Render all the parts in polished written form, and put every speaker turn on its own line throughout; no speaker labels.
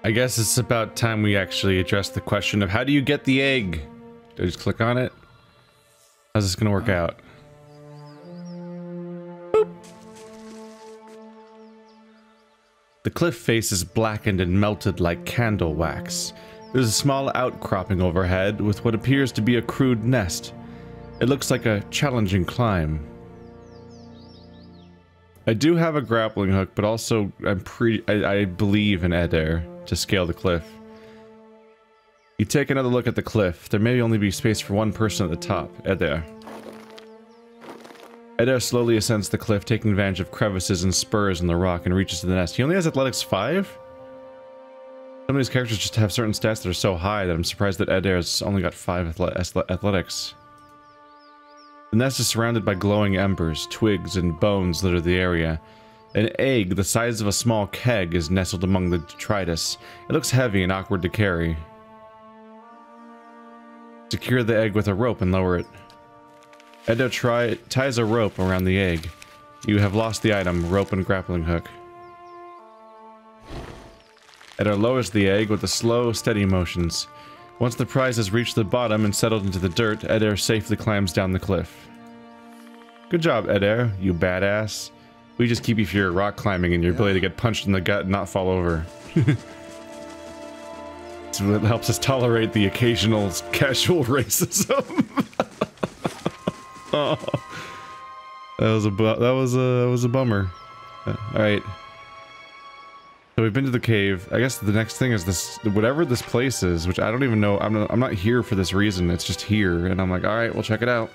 I guess it's about time we actually address the question of how do you get the egg? Do I just click on it? How's this gonna work out? Boop. The cliff face is blackened and melted like candle wax. There's a small outcropping overhead with what appears to be a crude nest. It looks like a challenging climb. I do have a grappling hook, but also I believe in Adair to scale the cliff. You take another look at the cliff. There may only be space for one person at the top. Adair. Adair slowly ascends the cliff, taking advantage of crevices and spurs in the rock, and reaches to the nest. He only has athletics 5? Some of these characters just have certain stats that are so high that I'm surprised that Adair's only got 5 athletics. The nest is surrounded by glowing embers, twigs, and bones litter the area. An egg the size of a small keg is nestled among the detritus. It looks heavy and awkward to carry. Secure the egg with a rope and lower it. Adair ties a rope around the egg. You have lost the item, rope and grappling hook. Adair lowers the egg with the slow, steady motions. Once the prize has reached the bottom and settled into the dirt, Adair safely climbs down the cliff. Good job, Adair, you badass. We just keep you for your rock climbing and your ability to get punched in the gut and not fall over. So it helps us tolerate the occasional casual racism. Oh, that was a bummer. All right. So we've been to the cave. I guess the next thing is this, whatever this place is, which I don't even know. I'm not here for this reason. It's just here, and I'm like, all right, we'll check it out.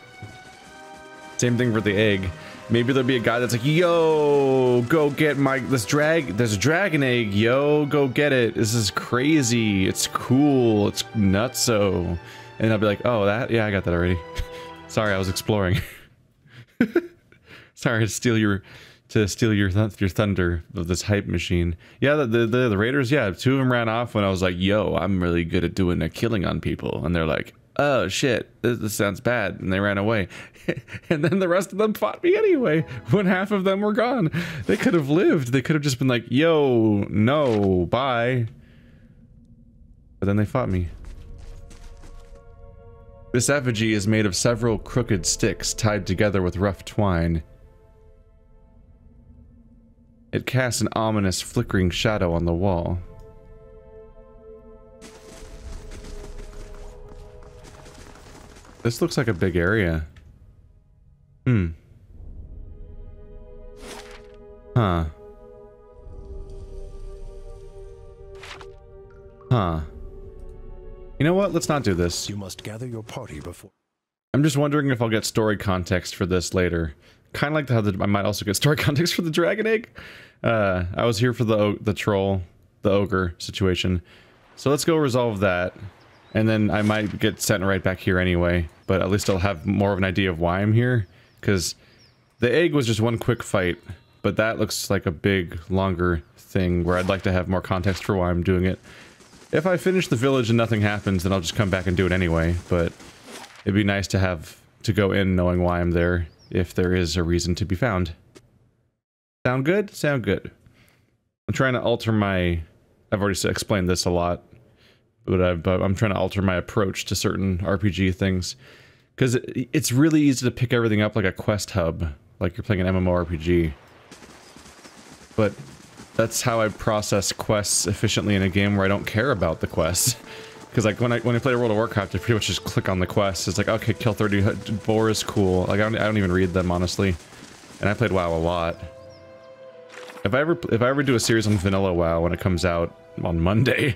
Same thing for the egg. Maybe there'll be a guy that's like, yo, go get there's a dragon egg, yo, go get it. This is crazy. It's cool. It's nutso. And I'll be like, oh, yeah, I got that already. Sorry, I was exploring. Sorry to steal your thunder of this hype machine. Yeah, the raiders, yeah, 2 of them ran off when I was like, yo, I'm really good at doing a killing on people. And they're like, oh shit, this sounds bad. And they ran away. And then the rest of them fought me anyway, when half of them were gone. They could have lived. They could have just been like, yo, no, bye. But then they fought me. This effigy is made of several crooked sticks tied together with rough twine. It casts an ominous, flickering shadow on the wall. This looks like a big area. Huh. You know what? Let's not do this.
You must gather your party before.
I'm just wondering if I'll get story context for this later. Kind of like how I might also get story context for the dragon egg. I was here for the troll, the ogre situation. So let's go resolve that. And then I might get sent right back here anyway. But at least I'll have more of an idea of why I'm here. Because the egg was just one quick fight. But that looks like a big, longer thing where I'd like to have more context for why I'm doing it. If I finish the village and nothing happens, then I'll just come back and do it anyway. But it'd be nice to go in knowing why I'm there, if there is a reason to be found. Sound good? Sound good. I'm trying to alter my... I've already explained this a lot, but I'm trying to alter my approach to certain RPG things. Because it's really easy to pick everything up like a quest hub, like you're playing an MMORPG. But that's how I process quests efficiently in a game where I don't care about the quests. Because like when I play World of Warcraft, I pretty much just click on the quest. It's like, okay, kill 30 boar is cool. Like I don't even read them honestly. And I played WoW a lot. If I ever do a series on vanilla WoW when it comes out on Monday,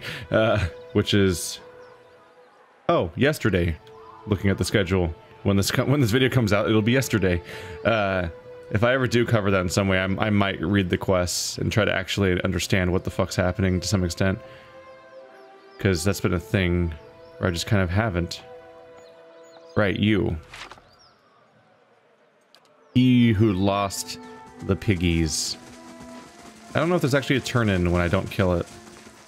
which is yesterday. Looking at the schedule, when this video comes out, it'll be yesterday. If I ever do cover that in some way, I might read the quests and try to actually understand what the fuck's happening to some extent. Because that's been a thing where I just kind of haven't. Right, you. He who lost the piggies. I don't know if there's actually a turn-in when I don't kill it.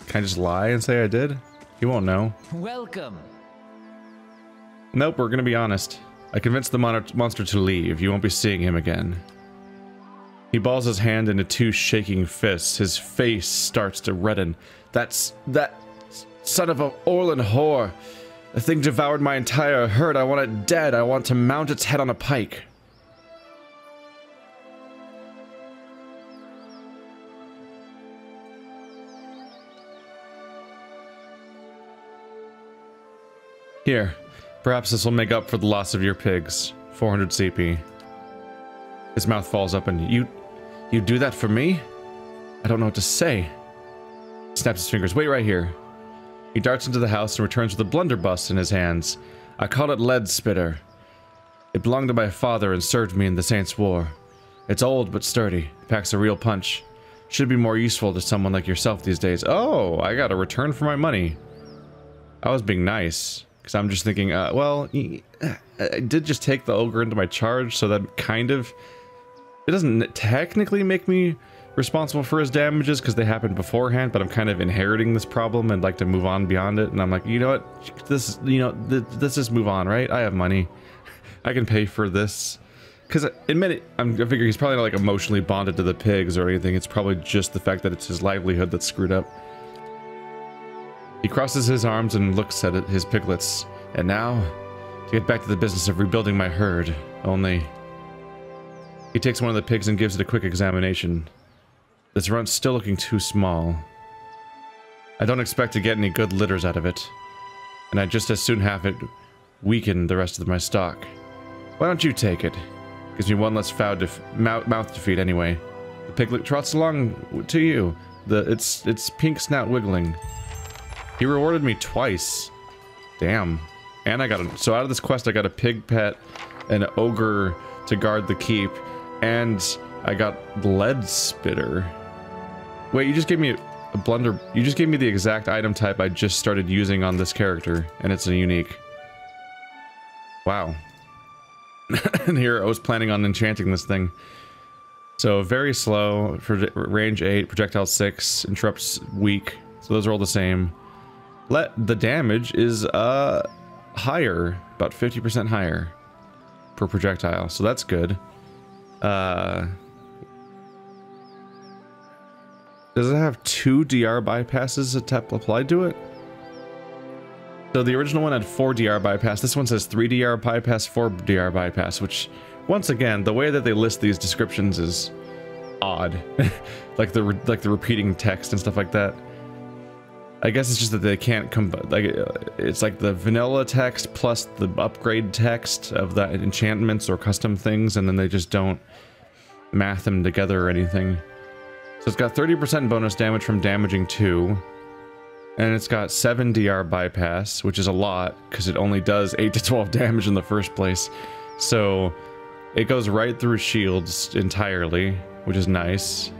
Can I just lie and say I did? He won't know.
Welcome.
Nope, we're gonna be honest. I convinced the monster to leave. You won't be seeing him again. He balls his hand into 2 shaking fists. His face starts to redden. That son of a Orlan whore. The thing devoured my entire herd. I want it dead. I want to mount its head on a pike. Here, perhaps this will make up for the loss of your pigs. 400 CP. His mouth falls open. You do that for me? I don't know what to say. He snaps his fingers. Wait right here. He darts into the house and returns with a blunderbuss in his hands. I call it Lead Spitter. It belonged to my father and served me in the Saints' War. It's old but sturdy. Packs a real punch. Should be more useful to someone like yourself these days. Oh, I got a return for my money. I was being nice. Because I'm just thinking, well, I did just take the ogre into my charge, so that kind of... It doesn't technically make me responsible for his damages, because they happened beforehand, but I'm kind of inheriting this problem and like to move on beyond it, and I'm like, you know what, this, you know, let's just move on, right? I have money. I can pay for this. Because, admit it, I figure he's probably not like emotionally bonded to the pigs or anything, it's probably just the fact that it's his livelihood that's screwed up. He crosses his arms and looks at his piglets. And now, to get back to the business of rebuilding my herd, only... He takes one of the pigs and gives it a quick examination. This runt's still looking too small. I don't expect to get any good litters out of it. And I'd just as soon have it weaken the rest of my stock. Why don't you take it? Gives me one less mouth to feed anyway. The piglet trots along to you. Its pink snout wiggling. He rewarded me twice. Damn. And I got a... So out of this quest, I got a pig pet, an ogre to guard the keep, and I got Lead Spitter. Wait, you just gave me a blunder... You just gave me the exact item type I just started using on this character, and it's a unique. Wow. And here I was planning on enchanting this thing. So very slow, for range 8, projectile 6, interrupts weak. So those are all the same. The damage is higher, about 50% higher per projectile, so that's good. Does it have 2 DR bypasses applied to it? So the original one had 4 DR bypass. This one says 3 DR bypass, 4 DR bypass, which, once again, the way that they list these descriptions is odd. like the repeating text and stuff like that. I guess it's just that they can't it's like the vanilla text plus the upgrade text of the enchantments or custom things, and then they just don't math them together or anything. So it's got 30% bonus damage from damaging 2, and it's got 7 DR bypass, which is a lot because it only does 8 to 12 damage in the first place. So it goes right through shields entirely, which is nice.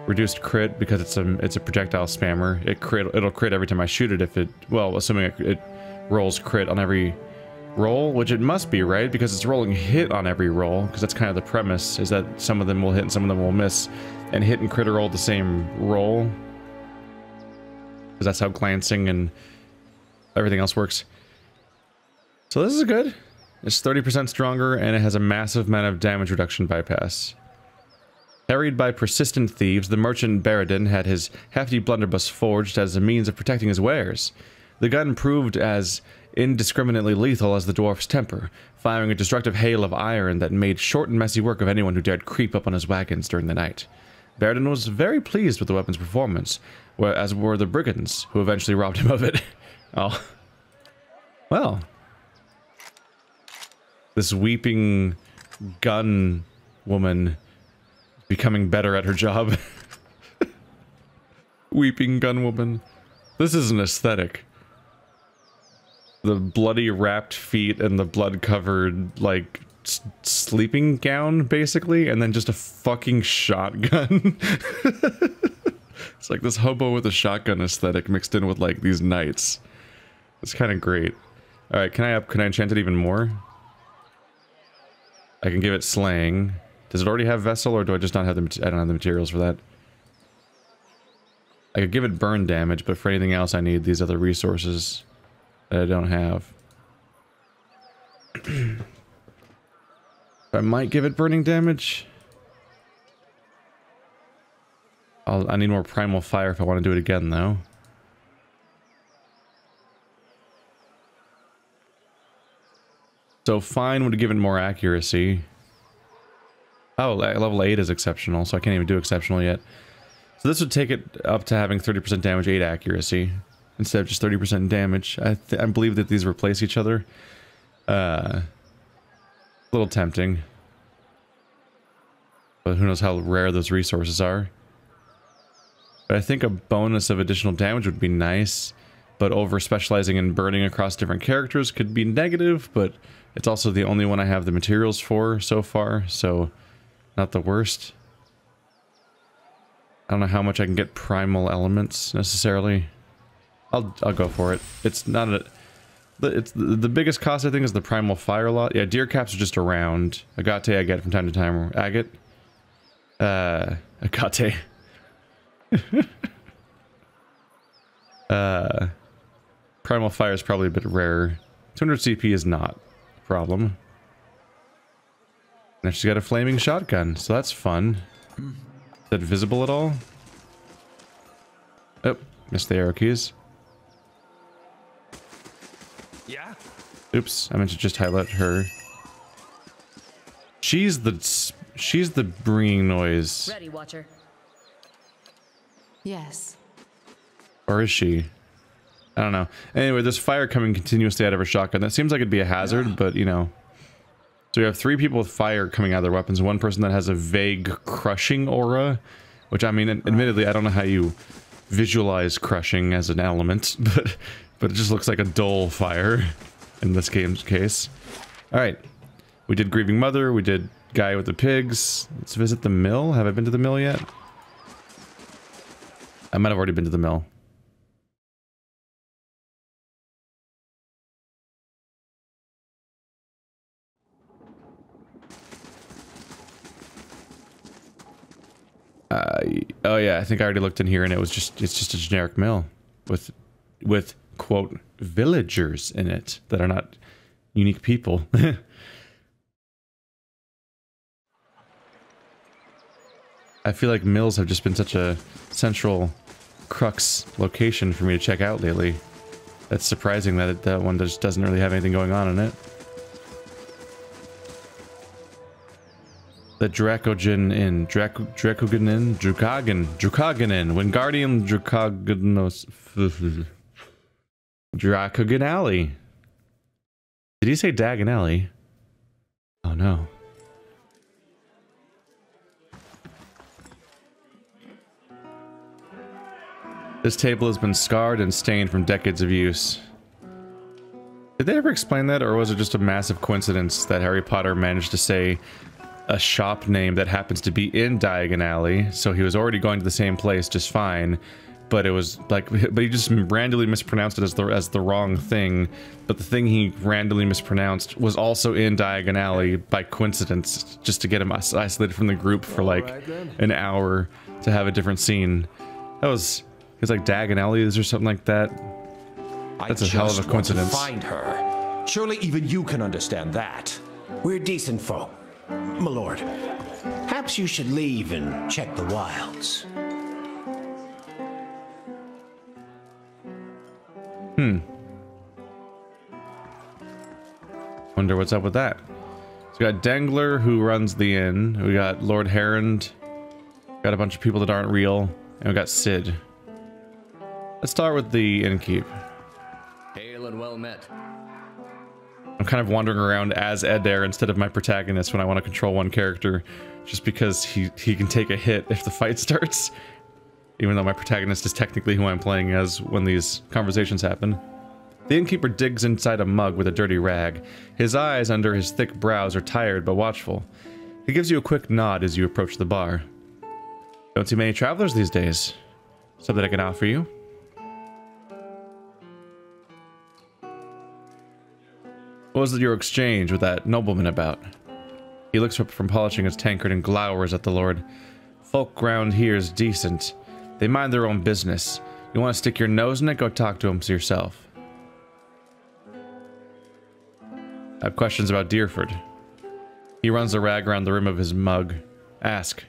Reduced crit because it's a projectile spammer. It'll crit every time I shoot it if it, well, assuming it rolls crit on every roll, which it must be, right? Because it's rolling hit on every roll, because that's kind of the premise, is that some of them will hit and some of them will miss, and hit and crit are all the same roll, because that's how glancing and everything else works. So this is good. It's 30% stronger, and it has a massive amount of damage reduction bypass. Harried by persistent thieves, the merchant Baradin had his hefty blunderbuss forged as a means of protecting his wares. The gun proved as indiscriminately lethal as the dwarf's temper, firing a destructive hail of iron that made short and messy work of anyone who dared creep up on his wagons during the night. Baradin was very pleased with the weapon's performance, as were the brigands, who eventually robbed him of it. Oh. Well. This weeping gun woman... becoming better at her job. Weeping gun woman. This is an aesthetic. The bloody wrapped feet and the blood covered, like, sleeping gown, basically, and then just a fucking shotgun. It's like this hobo with a shotgun aesthetic mixed in with, like, these knights. It's kind of great. Alright, can I enchant it even more? I can give it slaying. Does it already have Vessel, or do I just not have the... I don't have the materials for that. I could give it burn damage, but for anything else I need these other resources that I don't have. I might give it burning damage. I need more primal fire if I want to do it again, though. So fine would have given more accuracy. Oh, level 8 is exceptional, so I can't even do exceptional yet. So this would take it up to having 30% damage, 8 accuracy, instead of just 30% damage. I believe that these replace each other. A little tempting. But who knows how rare those resources are. But I think a bonus of additional damage would be nice. But over specializing in burning across different characters could be negative, but it's also the only one I have the materials for so far, so not the worst. I don't know how much I can get primal elements necessarily. I'll go for it. It's not a... It's the biggest cost I think is the primal fire lot. Yeah, deer caps are just around. Agate I get from time to time. Agate? Agate. Primal fire is probably a bit rarer. 200 CP is not a problem. Now she's got a flaming shotgun, so that's fun. Is that visible at all? Oh, missed the arrow keys.
Yeah?
Oops, I meant to just highlight her. She's the bringing noise.
Ready, Watcher.
Yes.
Or is she? I don't know. Anyway, there's fire coming continuously out of her shotgun. That seems like it'd be a hazard, but you know. So we have 3 people with fire coming out of their weapons. One person that has a vague crushing aura, which I mean, admittedly, I don't know how you visualize crushing as an element, but it just looks like a dull fire in this game's case. All right, we did Grieving Mother. We did Guy with the Pigs. Let's visit the mill. Have I been to the mill yet? I might have already been to the mill. Oh yeah, I think I already looked in here and it's just a generic mill with quote villagers in it that are not unique people. I feel like mills have just been such a central crux location for me to check out lately. That's surprising that that one just doesn't really have anything going on in it. The Dracogen Inn. Dracogen Inn? Drukagen Inn. Wingardium Drukagenos... Dracogen Alley. Did he say Dagon Alley? Oh no. This table has been scarred and stained from decades of use. Did they ever explain that, or was it just a massive coincidence that Harry Potter managed to say a shop name that happens to be in Diagon Alley, so he was already going to the same place just fine, but it was like, but he just randomly mispronounced it as the wrong thing, but the thing he randomly mispronounced was also in Diagon Alley by coincidence, just to get him isolated from the group for like an hour to have a different scene. That was, it's like Diagon Alley or something like that. That's a hell of a coincidence.
Find her. Surely even you can understand that.
We're decent folk, my lord. Perhaps you should leave and check the wilds.
Wonder what's up with that. So we got Dangler, who runs the inn. We got Lord Harond. Got a bunch of people that aren't real. And we got Sid. Let's start with the innkeep.
Hail and well met.
I'm kind of wandering around as Adair instead of my protagonist when I want to control one character, just because he can take a hit if the fight starts, even though my protagonist is technically who I'm playing as when these conversations happen. The innkeeper digs inside a mug with a dirty rag. His eyes under his thick brows are tired but watchful. He gives you a quick nod as you approach the bar. Don't see many travelers these days. Something I can offer you? What was your exchange with that nobleman about? He looks up from polishing his tankard and glowers at the lord. Folk round here is decent. They mind their own business. You want to stick your nose in it? Go talk to him yourself. I have questions about Dyrford. He runs the rag around the rim of his mug. Ask.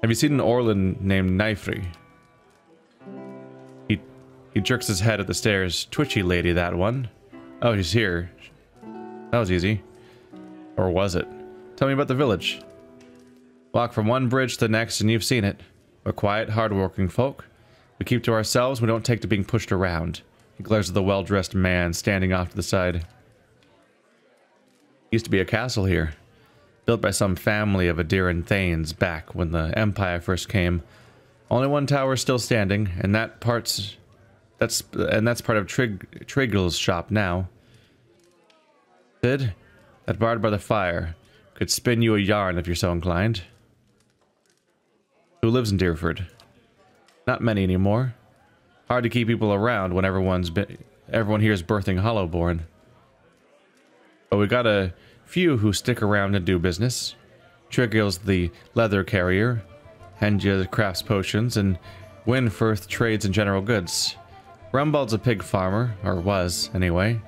Have you seen an Orlan named Nyfre? He jerks his head at the stairs. Twitchy lady, that one. Oh, she's here. That was easy. Or was it? Tell me about the village. Walk from one bridge to the next and you've seen it. We're quiet, hard-working folk. We keep to ourselves, we don't take to being pushed around. He glares at the well-dressed man standing off to the side. Used to be a castle here. Built by some family of Adirran Thanes back when the Empire first came. Only one tower is still standing, and that's part of Triggle's shop now. Sid, that bard by the fire could spin you a yarn if you're so inclined. Who lives in Dyrford? Not many anymore. Hard to keep people around when everyone here is birthing Hollowborn. But we got a few who stick around and do business. Triggle's the leather carrier, Henja crafts potions, and Winfirth trades in general goods. Rumbald's a pig farmer, or was, anyway.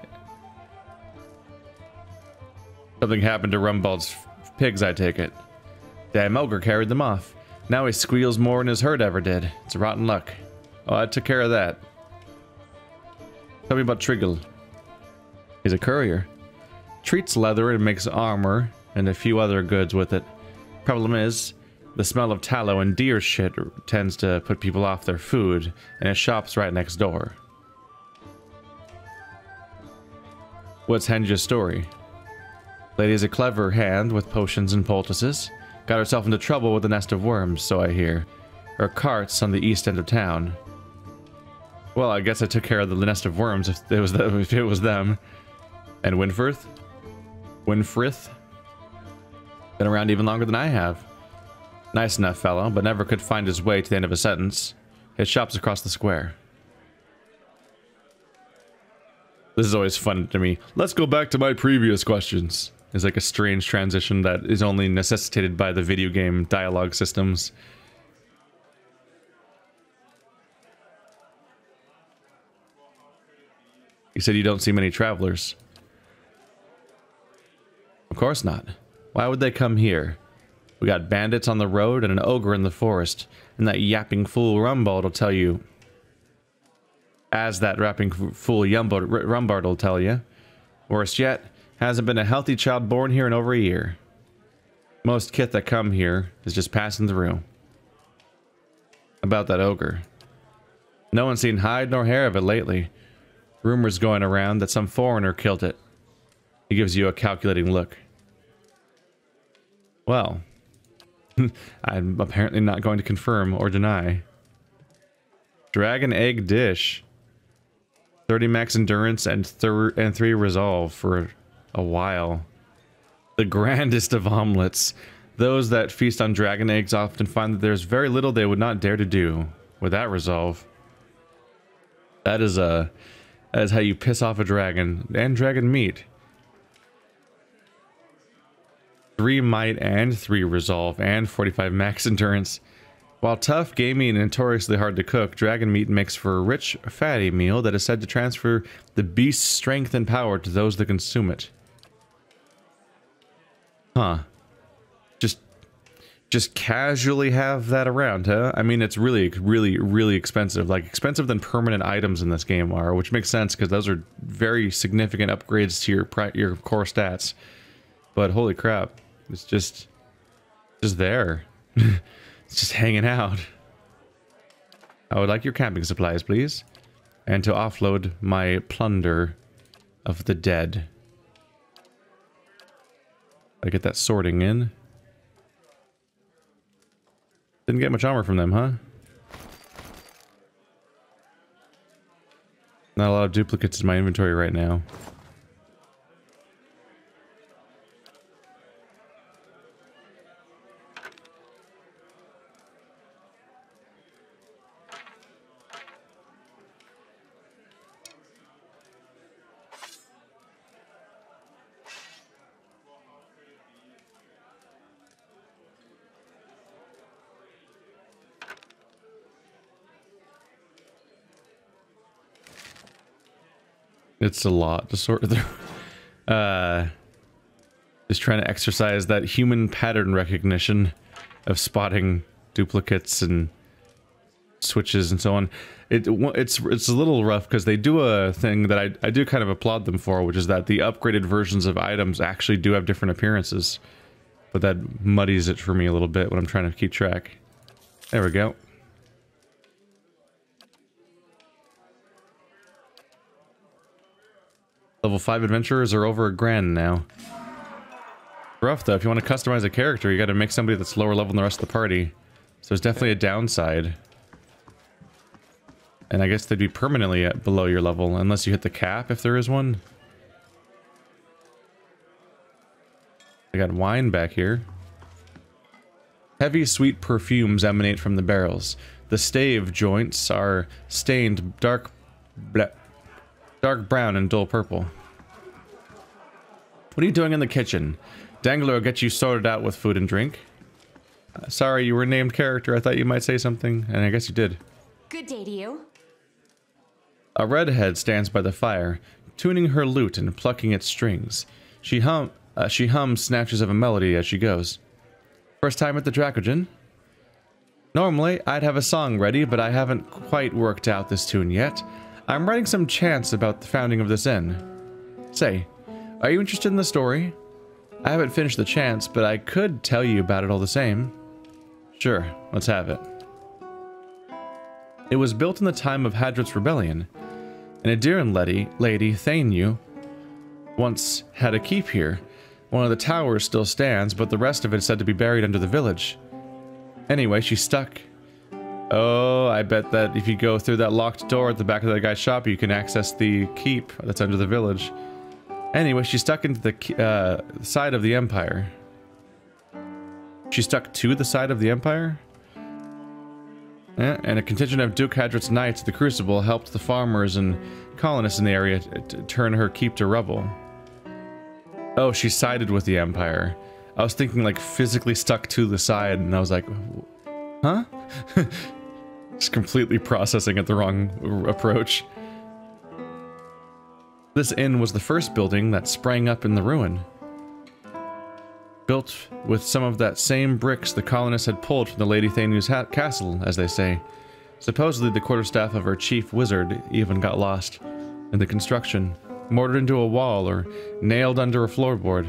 Something happened to Rumbald's pigs, I take it. Damn ogre carried them off. Now he squeals more than his herd ever did. It's rotten luck. Oh, I took care of that. Tell me about Triggle. He's a courier. Treats leather and makes armor and a few other goods with it. Problem is, the smell of tallow and deer shit tends to put people off their food, and his shop's right next door. What's Henja's story? Lady's a clever hand with potions and poultices. Got herself into trouble with a nest of worms, so I hear. Her cart's on the east end of town. Well, I guess I took care of the nest of worms if it was them. And Winfirth? Winfrith? Been around even longer than I have. Nice enough fellow, but never could find his way to the end of a sentence. His shop's across the square. This is always fun to me. Let's go back to my previous questions. It's like a strange transition that is only necessitated by the video game dialogue systems. You said you don't see many travelers. Of course not. Why would they come here? We got bandits on the road and an ogre in the forest, and that yapping fool Rumbald will tell you. As that rapping fool Rumbard will tell you. Worse yet, hasn't been a healthy child born here in over a year. Most kith that come here is just passing through. About that ogre. No one's seen hide nor hair of it lately. Rumors going around that some foreigner killed it. He gives you a calculating look. Well, I'm apparently not going to confirm or deny. Dragon egg dish. 30 max endurance and 3 resolve for a while. The grandest of omelets. Those that feast on dragon eggs often find that there's very little they would not dare to do with that resolve. That is how you piss off a dragon and dragon meat. 3 might and 3 resolve and 45 max endurance. While tough, gamey, and notoriously hard to cook, dragon meat makes for a rich, fatty meal that is said to transfer the beast's strength and power to those that consume it. Huh. Just casually have that around, huh? I mean, it's really, really, really expensive. Like, expensive than permanent items in this game are, which makes sense because those are very significant upgrades to your core stats. But holy crap, it's just there. It's just hanging out. I would like your camping supplies, please. And to offload my plunder of the dead. I get that sorting in. Didn't get much armor from them, huh? Not a lot of duplicates in my inventory right now. It's a lot to sort through. Just trying to exercise that human pattern recognition of spotting duplicates and switches and so on. It's a little rough because they do a thing that I do kind of applaud them for, which is that the upgraded versions of items actually do have different appearances. But that muddies it for me a little bit when I'm trying to keep track. There we go. Level 5 adventurers are over $1,000 now. Rough though, if you want to customize a character, you gotta make somebody that's lower level than the rest of the party. So there's definitely a downside. And I guess they'd be permanently below your level, unless you hit the cap, if there is one. I got wine back here. Heavy, sweet perfumes emanate from the barrels. The stave joints are stained dark brown and dull purple. What are you doing in the kitchen? Dangler will get you sorted out with food and drink. Sorry, you were named character. I thought you might say something, and I guess you did.
Good day to you.
A redhead stands by the fire, tuning her lute and plucking its strings. She hums snatches of a melody as she goes. First time at the Dracogen? Normally, I'd have a song ready, but I haven't quite worked out this tune yet. I'm writing some chants about the founding of this inn. Say, are you interested in the story? I haven't finished the chants, but I could tell you about it all the same. Sure, let's have it. It was built in the time of Hadrit's rebellion. An Adiran lady, Thainu, once had a keep here. One of the towers still stands, but the rest of it is said to be buried under the village. Anyway, she's stuck. Oh, I bet that if you go through that locked door at the back of that guy's shop, you can access the keep that's under the village. Anyway, she's stuck into the side of the Empire. She's stuck to the side of the Empire? Yeah, and a contingent of Duke Hadrit's knights of the Crucible helped the farmers and colonists in the area to turn her keep to rubble. Oh, she sided with the Empire. I was thinking like physically stuck to the side, and I was like, huh? Just completely processing it the wrong approach. This inn was the first building that sprang up in the ruin. Built with some of that same bricks the colonists had pulled from the Lady Thainu's castle, as they say. Supposedly the quarterstaff of her chief wizard even got lost in the construction, mortared into a wall or nailed under a floorboard.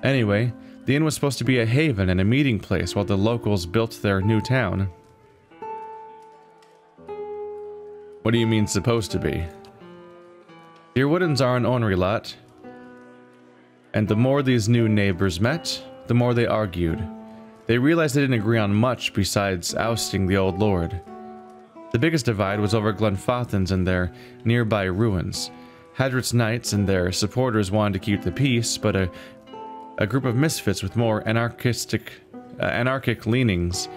Anyway, the inn was supposed to be a haven and a meeting place while the locals built their new town. What do you mean supposed to be? Dear Woodens are an ornery lot, and the more these new neighbors met, the more they argued. They realized they didn't agree on much besides ousting the old lord. The biggest divide was over Glenfathans and their nearby ruins. Hadrit's knights and their supporters wanted to keep the peace, but a group of misfits with more anarchic leanings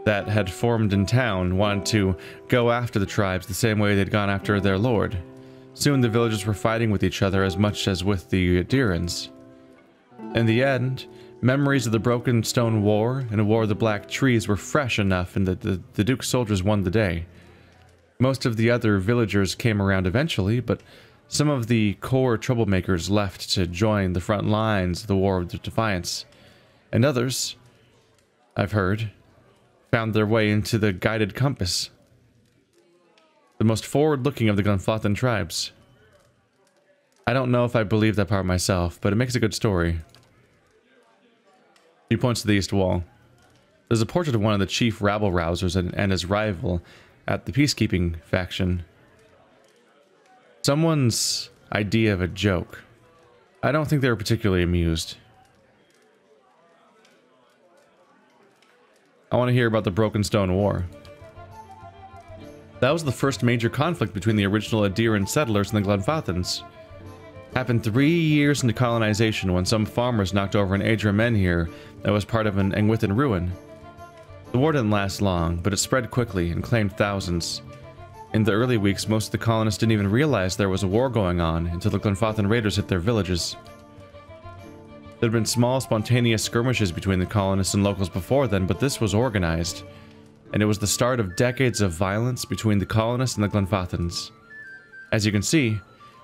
that had formed in town wanted to go after the tribes the same way they'd gone after their lord. Soon the villagers were fighting with each other as much as with the Adirans. In the end, memories of the Broken Stone War and the War of the Black Trees were fresh enough, and the Duke's soldiers won the day. Most of the other villagers came around eventually, but some of the core troublemakers left to join the front lines of the War of Defiance. And others, I've heard, found their way into the Guided Compass, the most forward-looking of the Glenfathan tribes. I don't know if I believe that part myself, but it makes a good story. He points to the east wall. There's a portrait of one of the chief rabble-rousers and his rival at the peacekeeping faction. Someone's idea of a joke. I don't think they were particularly amused. I want to hear about the Broken Stone War. That was the first major conflict between the original Adiran settlers and the Glenfathans. Happened 3 years into colonization when some farmers knocked over an Adra menhir that was part of an Engwithan ruin. The war didn't last long, but it spread quickly and claimed thousands. In the early weeks, most of the colonists didn't even realize there was a war going on until the Glenfathan raiders hit their villages. There had been small, spontaneous skirmishes between the colonists and locals before then, but this was organized, and it was the start of decades of violence between the colonists and the Glenfathans. As you can see,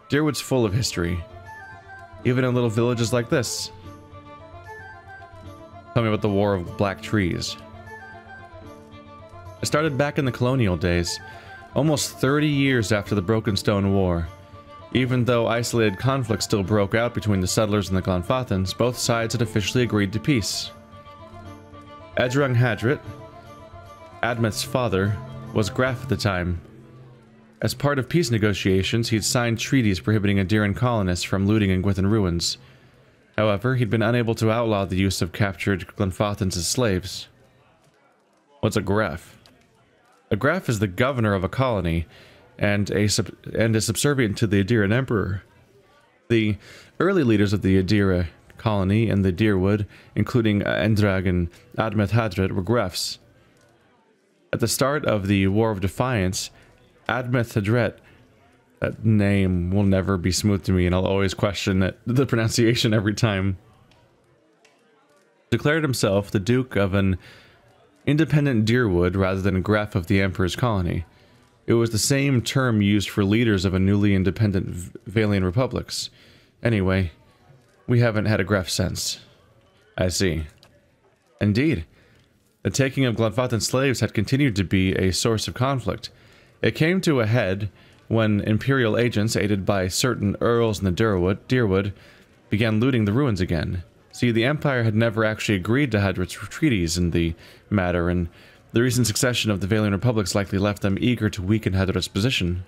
Dyrwood's full of history, even in little villages like this. Tell me about the War of Black Trees. It started back in the colonial days, almost 30 years after the Broken Stone War. Even though isolated conflict still broke out between the settlers and the Glenfathans, both sides had officially agreed to peace. Edrung Hadrit, Admeth's father, was Graf at the time. As part of peace negotiations, he'd signed treaties prohibiting Adiran colonists from looting in Gwithan ruins. However, he'd been unable to outlaw the use of captured Glenfathans as slaves. What's a Graf? A Graf is the governor of a colony, and is subservient to the Adiran Emperor. The early leaders of the Adira colony in the Dyrwood, including Endrag and Admeth Hadrit, were Grafs. At the start of the War of Defiance, Admeth Hadret, that name will never be smooth to me and I'll always question the pronunciation every time, declared himself the Duke of an independent Dyrwood rather than a Graf of the Emperor's colony. It was the same term used for leaders of a newly independent Valian republics. Anyway, we haven't had a Graf since. I see. Indeed. The taking of Glenfathan slaves had continued to be a source of conflict. It came to a head when Imperial agents, aided by certain earls in the Dyrwood, began looting the ruins again. See, the Empire had never actually agreed to Hadrit's treaties in the matter, and the recent succession of the Valian republics likely left them eager to weaken Hadrit's position.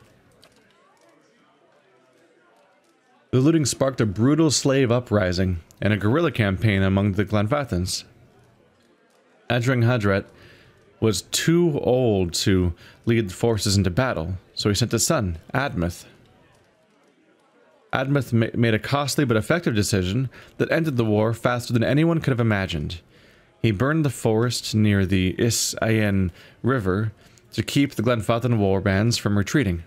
The looting sparked a brutal slave uprising and a guerrilla campaign among the Glenfathans. Edrung Hadret was too old to lead the forces into battle, so he sent his son, Admeth. Admeth made a costly but effective decision that ended the war faster than anyone could have imagined. He burned the forest near the Is-Ayen River to keep the Glenfathan warbands from retreating.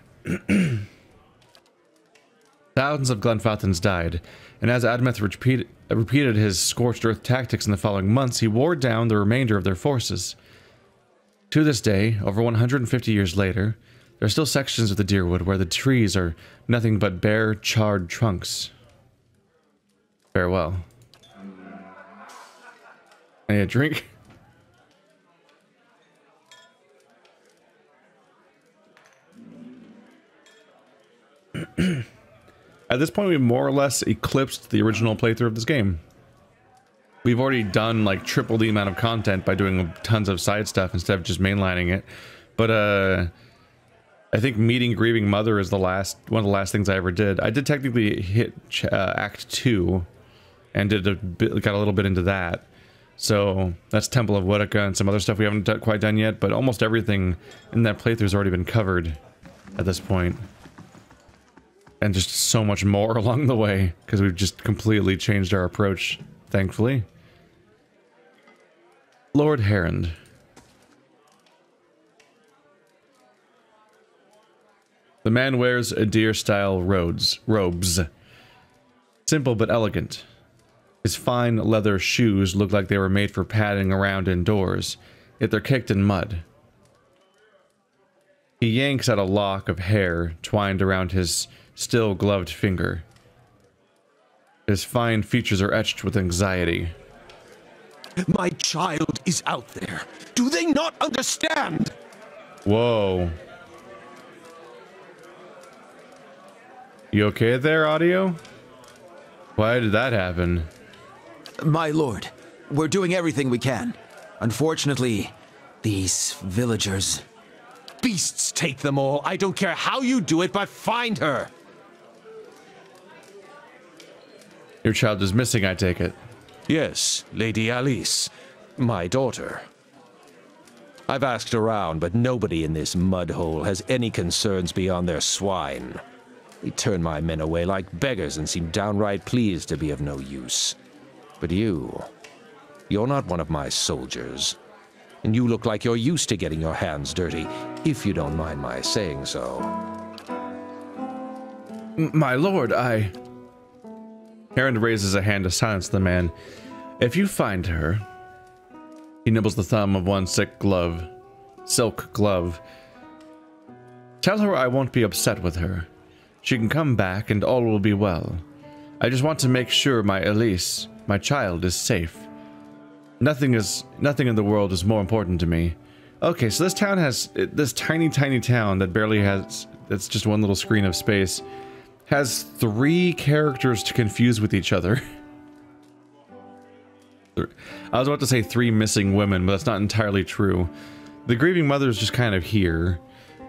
Thousands of Glenfathans died, and as Admeth repeated his scorched earth tactics in the following months, he wore down the remainder of their forces. To this day, over 150 years later, there are still sections of the Dyrwood where the trees are nothing but bare, charred trunks. Farewell. I need a drink. At this point, we've more or less eclipsed the original playthrough of this game. We've already done like triple the amount of content by doing tons of side stuff instead of just mainlining it. But I think meeting Grieving Mother is one of the last things I ever did. I did technically hit Act 2 and got a little bit into that. So that's Temple of Woedica and some other stuff we haven't quite done yet, but almost everything in that playthrough has already been covered at this point. And just so much more along the way, because we've just completely changed our approach, thankfully. Lord Harond. The man wears Adir-style robes. Simple but elegant. His fine leather shoes look like they were made for padding around indoors, yet they're caked in mud. He yanks at a lock of hair twined around his still gloved finger. His fine features are etched with anxiety.
My child is out there. Do they not understand?
Whoa. You okay there, audio? Why did that happen?
My lord, we're doing everything we can. Unfortunately, these villagers...
Beasts take them all. I don't care how you do it, but find her.
Your child is missing, I take it.
Yes, Lady Alice, my daughter. I've asked around, but nobody in this mud hole has any concerns beyond their swine. They turn my men away like beggars and seem downright pleased to be of no use. But you're not one of my soldiers. And you look like you're used to getting your hands dirty, if you don't mind my saying so.
My lord, Harond raises a hand to silence the man. If you find her... He nibbles the thumb of one silk glove. Tell her I won't be upset with her. She can come back and all will be well. I just want to make sure my Elise, my child, is safe. Nothing in the world is more important to me. Okay, so this town has, this tiny town that barely has, it's just one little screen of space, has 3 characters to confuse with each other. I was about to say 3 missing women, but that's not entirely true. The grieving mother is just kind of here,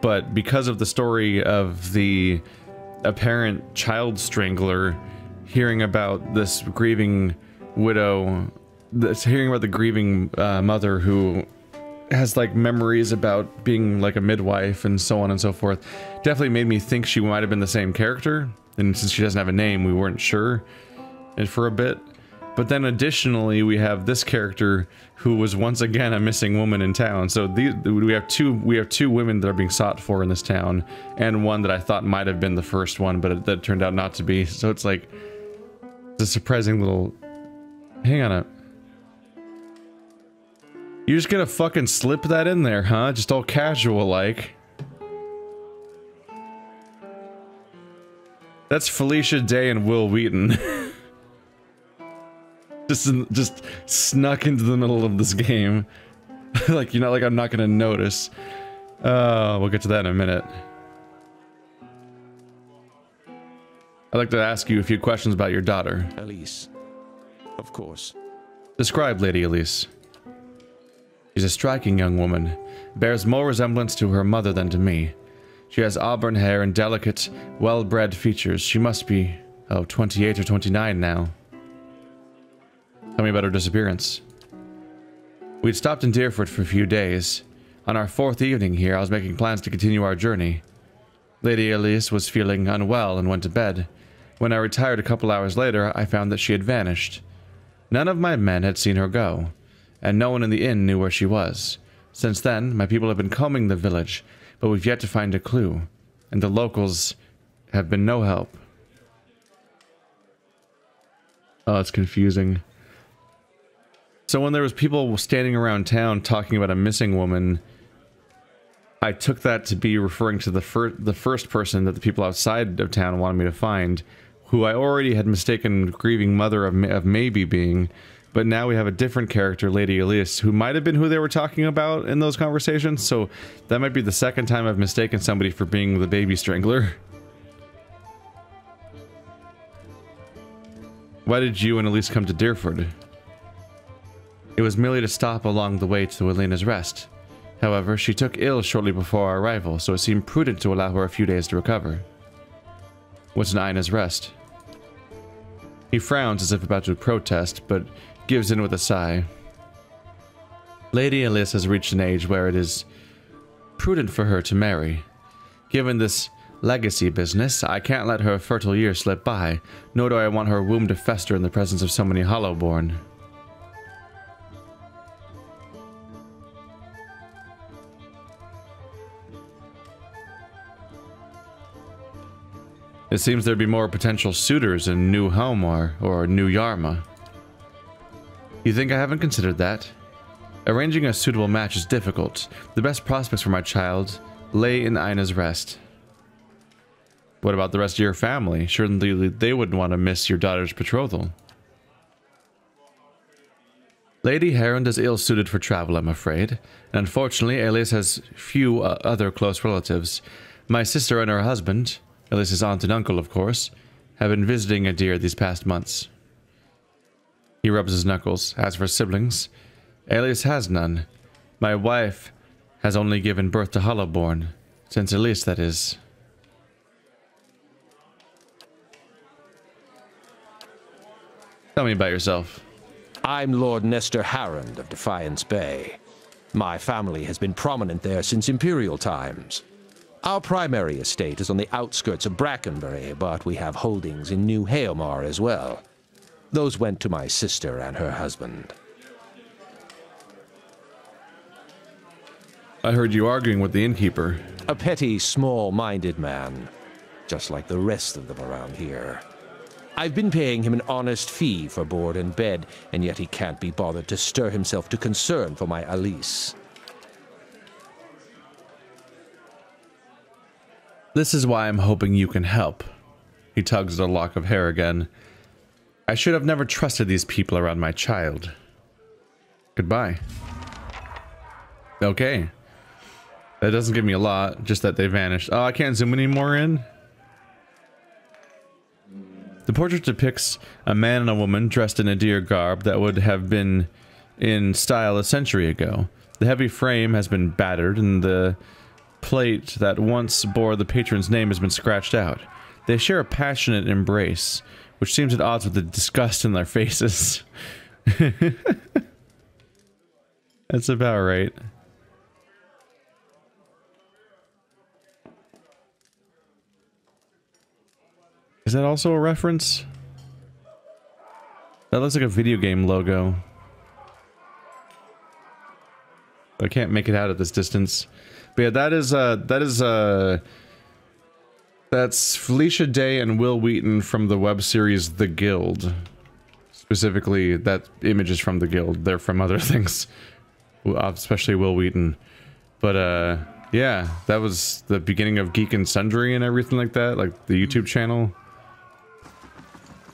but because of the story of the apparent child strangler, hearing about this grieving widow, hearing about the grieving mother who has like memories about being like a midwife and so on and so forth, definitely made me think she might have been the same character. And since she doesn't have a name, we weren't sure and for a bit. But then additionally, we have this character who was once again a missing woman in town. So we have two women that are being sought for in this town, and one that I thought might have been the first one, but that turned out not to be. So it's like, it's a surprising little, hang on a, you're just gonna fucking slip that in there, huh? Just all casual like. That's Felicia Day and Will Wheaton. just snuck into the middle of this game. Like, you know, like I'm not gonna notice. We'll get to that in a minute. I'd like to ask you a few questions about your daughter.
Elise. Of course.
Describe Lady Elise. She's a striking young woman, bears more resemblance to her mother than to me. She has auburn hair and delicate, well-bred features. She must be, 28 or 29 now. Tell me about her disappearance. We'd stopped in Dyrford for a few days. On our 4th evening here, I was making plans to continue our journey. Lady Elise was feeling unwell and went to bed. When I retired a couple hours later, I found that she had vanished. None of my men had seen her go, and no one in the inn knew where she was. Since then, my people have been combing the village, but we've yet to find a clue, and the locals have been no help. Oh, it's confusing. So when there was people standing around town talking about a missing woman, I took that to be referring to the first person that the people outside of town wanted me to find, who I already had mistaken grieving mother of maybe being, but now we have a different character, Lady Elise, who might have been who they were talking about in those conversations, so that might be the second time I've mistaken somebody for being the baby strangler. Why did you and Elise come to Dyrford? It was merely to stop along the way to Elena's rest. However, she took ill shortly before our arrival, so it seemed prudent to allow her a few days to recover. What's an Ina's rest? He frowns as if about to protest, but gives in with a sigh. Lady Elise has reached an age where it is prudent for her to marry. Given this legacy business, I can't let her fertile years slip by, nor do I want her womb to fester in the presence of so many hollowborn. It seems there'd be more potential suitors in New Helmar or New Yarma. You think I haven't considered that? Arranging a suitable match is difficult. The best prospects for my child lay in Ina's rest. What about the rest of your family? Surely they wouldn't want to miss your daughter's betrothal. Lady Harond is ill-suited for travel, I'm afraid. And unfortunately, Elise has few other close relatives. My sister and her husband, Elise's aunt and uncle, of course, have been visiting Adir these past months. He rubs his knuckles. As for siblings, Elise has none. My wife has only given birth to Hollowborn, since Elise, that is. Tell me about yourself.
I'm Lord Nestor Harond of Defiance Bay. My family has been prominent there since Imperial times. Our primary estate is on the outskirts of Brackenbury, but we have holdings in New Helmar as well. Those went to my sister and her husband.
I heard you arguing with the innkeeper.
A petty, small-minded man, just like the rest of them around here. I've been paying him an honest fee for board and bed, and yet he can't be bothered to stir himself to concern for my Elise.
This is why I'm hoping you can help. He tugs at a lock of hair again. I should have never trusted these people around my child. Goodbye. Okay. That doesn't give me a lot, just that they vanished. Oh, I can't zoom any more in? The portrait depicts a man and a woman dressed in a deer garb that would have been in style a century ago. The heavy frame has been battered, and the plate that once bore the patron's name has been scratched out. They share a passionate embrace, which seems at odds with the disgust in their faces. That's about right. Is that also a reference? That looks like a video game logo. I can't make it out at this distance. But yeah, that's Felicia Day and Will Wheaton from the web series The Guild. Specifically, that image is from The Guild. They're from other things. Especially Will Wheaton. But, yeah, that was the beginning of Geek and Sundry and everything like that. Like, the YouTube channel.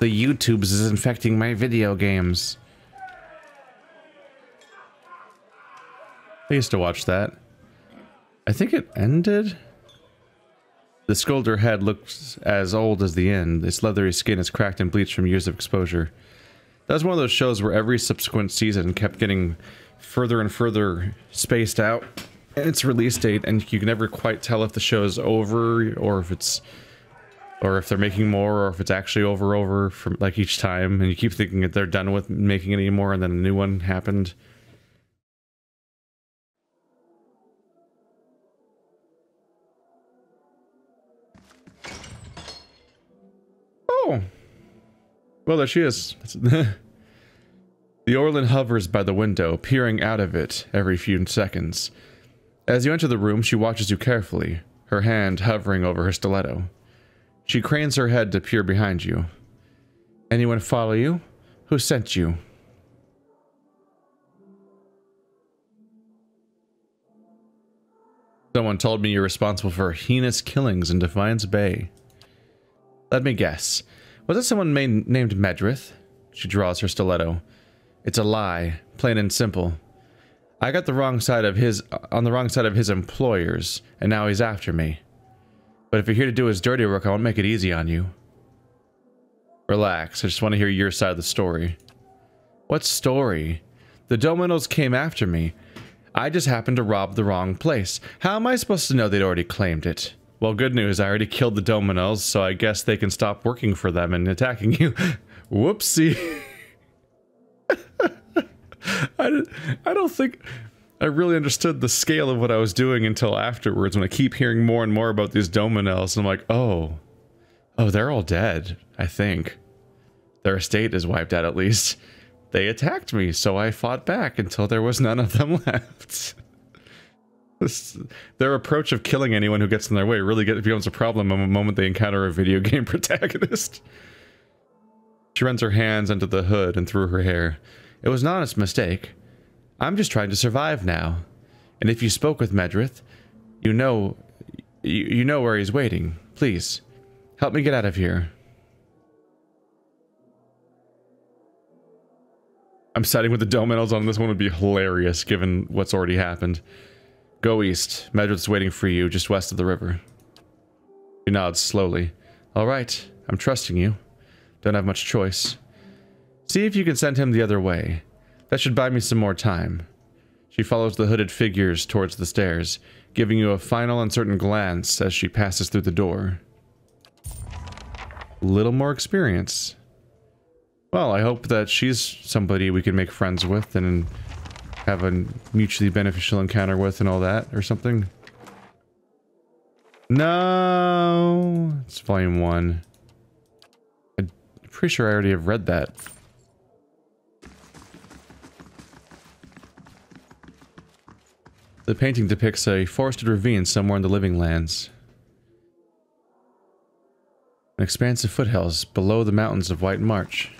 The YouTubes is infecting my video games. I used to watch that. I think it ended? The sculptor head looks as old as the end. Its leathery skin is cracked and bleached from years of exposure. That was one of those shows where every subsequent season kept getting further and further spaced out in its release date, and you can never quite tell if the show's over or if it's... or if they're making more, or if it's actually over from like each time, and you keep thinking that they're done with making any more, and then a new one happened. Oh! Well, there she is. The Orlin hovers by the window, peering out of it every few seconds. As you enter the room, she watches you carefully, her hand hovering over her stiletto. She cranes her head to peer behind you. Anyone follow you? Who sent you? Someone told me you're responsible for heinous killings in Defiance Bay. Let me guess. Was it someone named Medrith? She draws her stiletto. It's a lie, plain and simple. I got on the wrong side of his employers, and now he's after me. But if you're here to do his dirty work, I won't make it easy on you. Relax, I just want to hear your side of the story. What story? The Dominoes came after me. I just happened to rob the wrong place. How am I supposed to know they'd already claimed it? Well, good news, I already killed the Dominoes, so I guess they can stop working for them and attacking you. Whoopsie. I don't think I really understood the scale of what I was doing until afterwards, when I keep hearing more and more about these Dominoes, and I'm like, oh, they're all dead, I think. Their estate is wiped out, at least. They attacked me, so I fought back until there was none of them left. Their approach of killing anyone who gets in their way really becomes a problem the moment they encounter a video game protagonist. She runs her hands under the hood and through her hair. It was an honest mistake. I'm just trying to survive now. And if you spoke with Medrith, you know where he's waiting. Please, help me get out of here. I'm siding with the Dominoes on this one. Would be hilarious given what's already happened. Go east. Medrith's waiting for you just west of the river. She nods slowly. All right, I'm trusting you. Don't have much choice. See if you can send him the other way. That should buy me some more time. She follows the hooded figures towards the stairs, giving you a final uncertain glance as she passes through the door. Little more experience. Well, I hope that she's somebody we can make friends with and have a mutually beneficial encounter with and all that, or something. No! It's volume 1. I'm pretty sure I already have read that. The painting depicts a forested ravine somewhere in the Living Lands. An expansive foothills below the mountains of White March.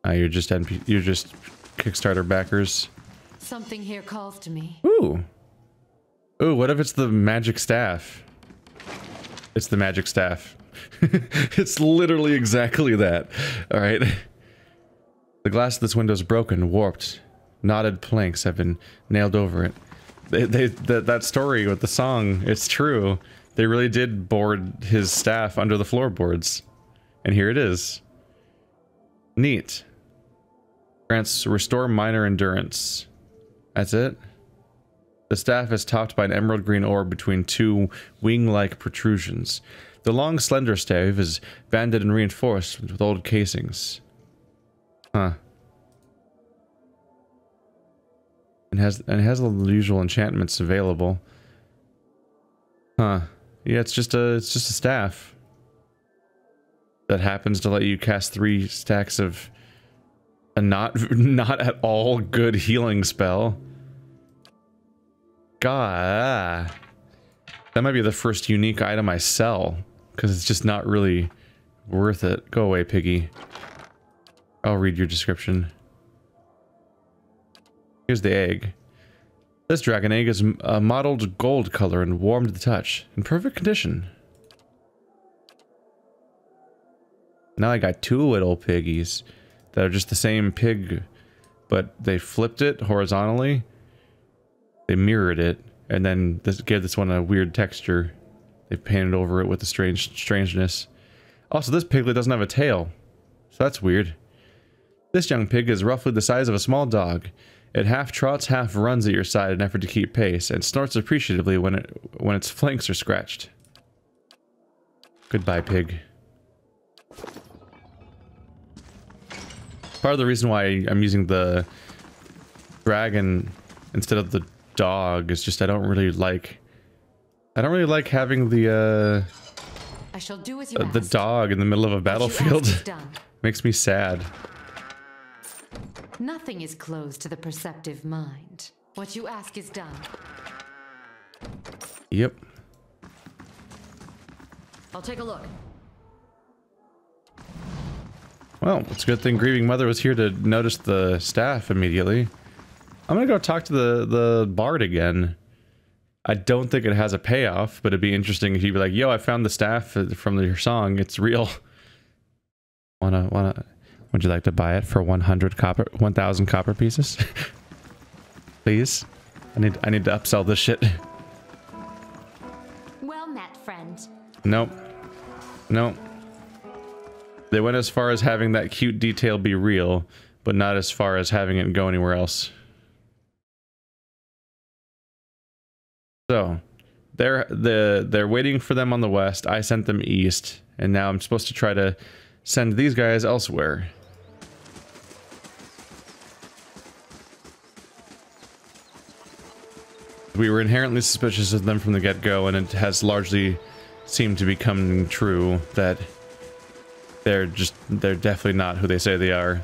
You're just Kickstarter backers.
Something here calls to me.
Ooh. Ooh, what if it's the magic staff? It's the magic staff. It's literally exactly that. Alright. The glass of this window is broken, warped. Knotted planks have been nailed over it. That story with the song, it's true. They really did board his staff under the floorboards. And here it is. Neat. Grants restore minor endurance. That's it. The staff is topped by an emerald green orb between two wing-like protrusions. The long, slender stave is banded and reinforced with old casings. Huh. And has all the usual enchantments available. Huh. Yeah, it's just a staff that happens to let you cast 3 stacks of a not at all good healing spell. God, that might be the first unique item I sell, because it's just not really worth it. Go away, piggy. I'll read your description. Here's the egg. This dragon egg is a mottled gold color and warm to the touch, in perfect condition. Now I got 2 little piggies that are just the same pig, but they flipped it horizontally. They mirrored it, and then gave this one a weird texture. They painted over it with a strangeness. Also, this piglet doesn't have a tail, so that's weird. This young pig is roughly the size of a small dog. It half trots, half runs at your side in an effort to keep pace, and snorts appreciatively when its flanks are scratched. Goodbye, pig. Part of the reason why I'm using the dragon instead of the dog is just I don't really like having the
I shall do as you
the
asked.
dog in the middle of a battlefield. Makes me sad.
Nothing is closed to the perceptive mind. What you ask is done.
Yep.
I'll take a look.
Well, it's a good thing Grieving Mother was here to notice the staff immediately. I'm gonna go talk to the bard again. I don't think it has a payoff, but it'd be interesting if he'd be like, yo, I found the staff from your song. It's real. Would you like to buy it for 1,000 copper pieces? Please? I need to upsell this shit.
Well met, friend.
Nope. Nope. They went as far as having that cute detail be real, but not as far as having it go anywhere else. So, they're waiting for them on the west. I sent them east, and now I'm supposed to try to send these guys elsewhere. We were inherently suspicious of them from the get-go, and it has largely seemed to be coming true that they're definitely not who they say they are.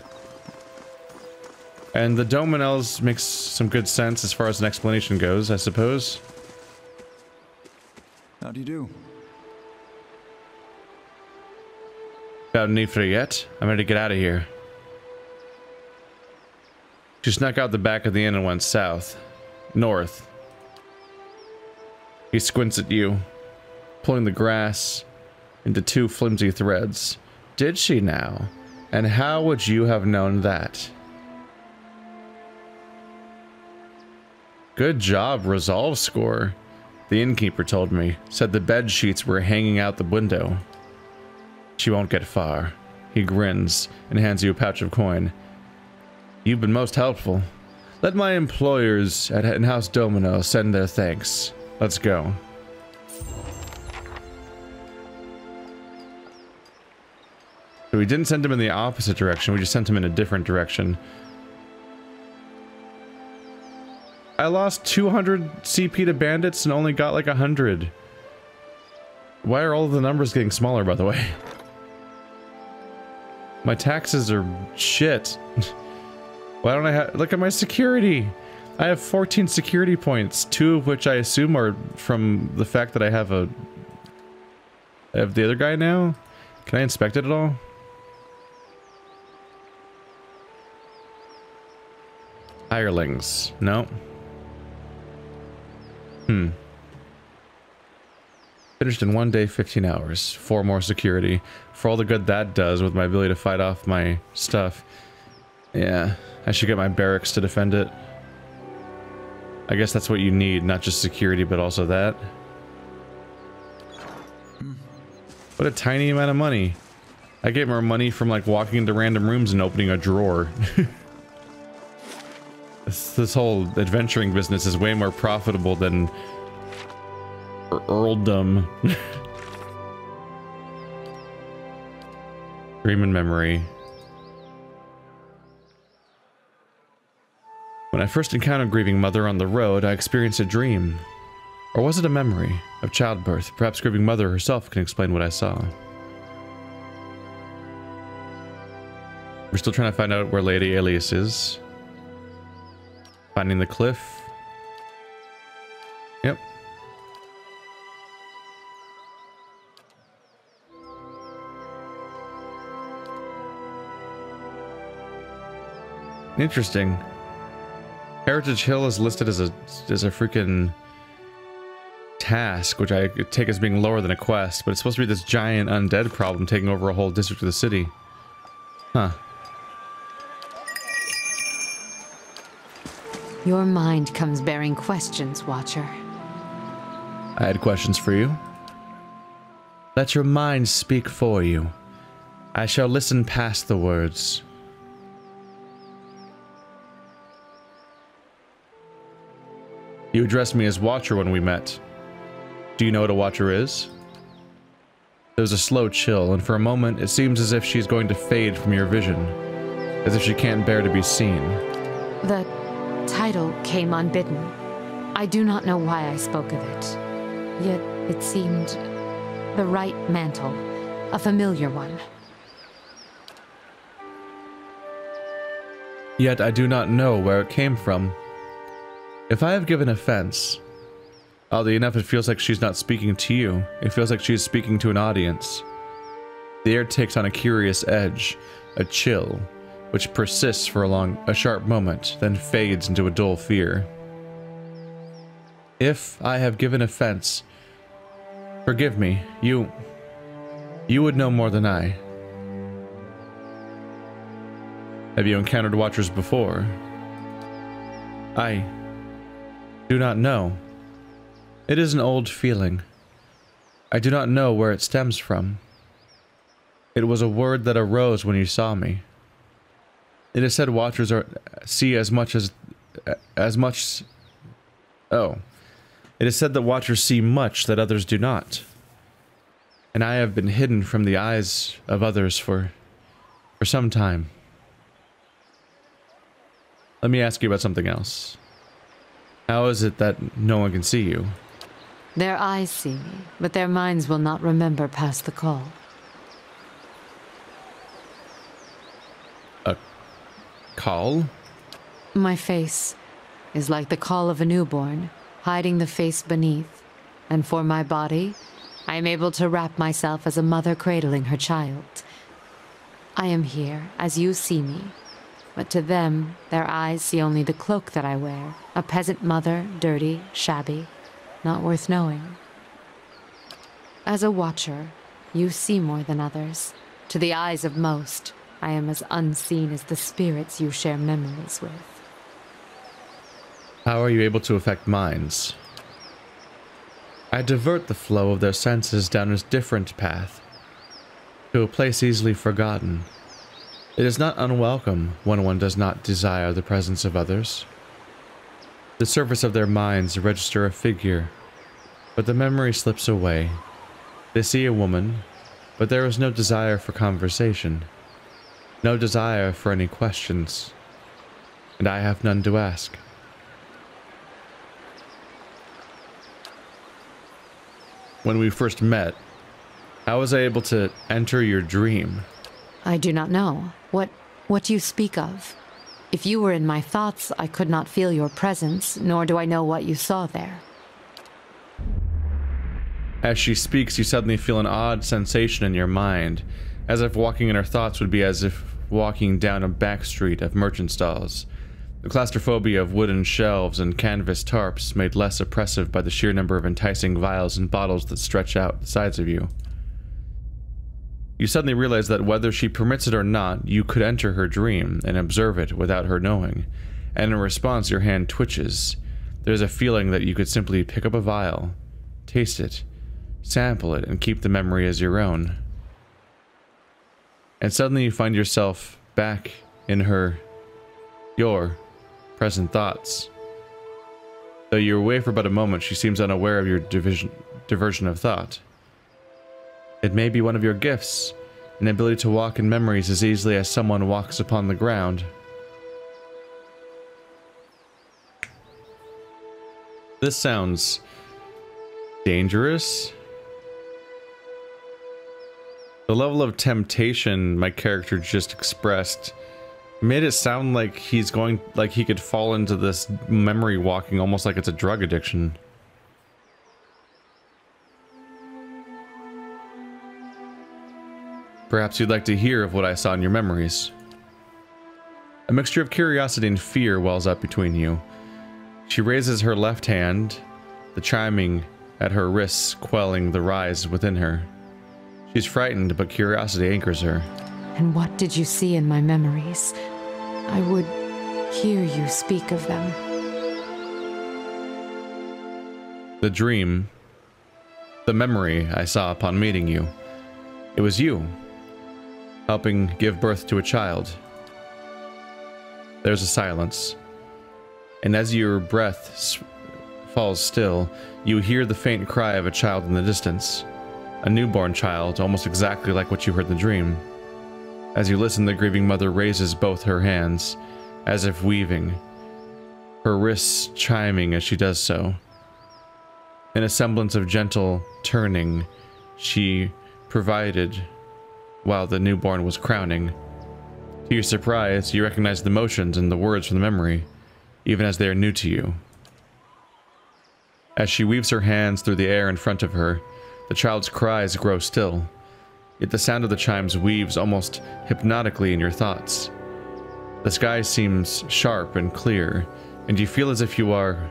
And the Dominels makes some good sense as far as an explanation goes, I suppose.
How do you do?
About Nyfre yet? I'm ready to get out of here. She snuck out the back of the inn and went south. North. He squints at you, pulling the grass into 2 flimsy threads. Did she now? And how would you have known that? Good job, resolve score. The innkeeper told me. Said the bed sheets were hanging out the window. She won't get far. He grins and hands you a pouch of coin. You've been most helpful. Let my employers at In-House Domino send their thanks. Let's go. So we didn't send him in the opposite direction, we just sent him in a different direction. I lost 200 CP to bandits and only got like 100. Why are all of the numbers getting smaller, by the way? My taxes are shit. Why don't I have... Look at my security! I have 14 security points, 2 of which I assume are from the fact that I have the other guy now? Can I inspect it at all? Hirelings. No. Finished in 1 day, 15 hours. 4 more security. For all the good that does with my ability to fight off my stuff. Yeah, I should get my barracks to defend it. I guess that's what you need, not just security, but also that. What a tiny amount of money. I get more money from like walking into random rooms and opening a drawer. This whole adventuring business is way more profitable than earldom. Dream and memory. When I first encountered grieving mother on the road, I experienced a dream. Or was it a memory of childbirth? Perhaps grieving mother herself can explain what I saw. We're still trying to find out where Lady Alice is. Finding the cliff. Yep. Interesting. Heritage Hill is listed as a freaking task, which I take as being lower than a quest, but it's supposed to be this giant undead problem taking over a whole district of the city. Huh.
Your mind comes bearing questions, Watcher.
I had questions for you. Let your mind speak for you. I shall listen past the words. You addressed me as Watcher when we met. Do you know what a Watcher is? There was a slow chill, and for a moment it seems as if she's going to fade from your vision, as if she can't bear to be seen.
The title came unbidden. I do not know why I spoke of it. Yet it seemed the right mantle, a familiar one.
Yet I do not know where it came from. If I have given offense, oddly enough, it feels like she's not speaking to you. It feels like she's speaking to an audience. The air takes on a curious edge, a chill, which persists for a sharp moment, then fades into a dull fear. If I have given offense, forgive me. You would know more than I. Have you encountered Watchers before? I do not know. It is an old feeling. I do not know where it stems from. It was a word that arose when you saw me. It is said Watchers see as much. Oh. It is said that Watchers see much that others do not. And I have been hidden from the eyes of others for some time. Let me ask you about something else. How is it that no one can see you?
Their eyes see me, but their minds will not remember past the call.
A call?
My face is like the call of a newborn, hiding the face beneath. And for my body, I am able to wrap myself as a mother cradling her child. I am here, as you see me. But to them, their eyes see only the cloak that I wear. A peasant mother, dirty, shabby, not worth knowing. As a Watcher, you see more than others. To the eyes of most, I am as unseen as the spirits you share memories with.
How are you able to affect minds? I divert the flow of their senses down a different path, to a place easily forgotten. It is not unwelcome when one does not desire the presence of others. The surface of their minds register a figure, but the memory slips away. They see a woman, but there is no desire for conversation, no desire for any questions, and I have none to ask. When we first met, how was I able to enter your dream?
I do not know. What do you speak of? If you were in my thoughts, I could not feel your presence, nor do I know what you saw there.
As she speaks, you suddenly feel an odd sensation in your mind, as if walking in her thoughts would be as if walking down a back street of merchant stalls. The claustrophobia of wooden shelves and canvas tarps made less oppressive by the sheer number of enticing vials and bottles that stretch out the sides of you. You suddenly realize that whether she permits it or not, you could enter her dream and observe it without her knowing, and in response your hand twitches. There's a feeling that you could simply pick up a vial, taste it, sample it, and keep the memory as your own. And suddenly you find yourself back in your present thoughts. Though you're away for but a moment, she seems unaware of your diversion of thought. It may be one of your gifts, an ability to walk in memories as easily as someone walks upon the ground. This sounds dangerous. The level of temptation my character just expressed made it sound like he could fall into this memory walking almost like it's a drug addiction. Perhaps you'd like to hear of what I saw in your memories. A mixture of curiosity and fear wells up between you. She raises her left hand, the chiming at her wrists quelling the rise within her. She's frightened, but curiosity anchors her.
And what did you see in my memories? I would hear you speak of them.
The dream, the memory I saw upon meeting you. It was you, helping give birth to a child. There's a silence, and as your breath falls still, you hear the faint cry of a child in the distance. A newborn child, almost exactly like what you heard in the dream. As you listen, the grieving mother raises both her hands, as if weaving, her wrists chiming as she does so. In a semblance of gentle turning, she provided while the newborn was crowning. To your surprise, you recognize the motions and the words from the memory, even as they are new to you. As she weaves her hands through the air in front of her, the child's cries grow still, yet the sound of the chimes weaves almost hypnotically in your thoughts. The sky seems sharp and clear, and you feel as if you are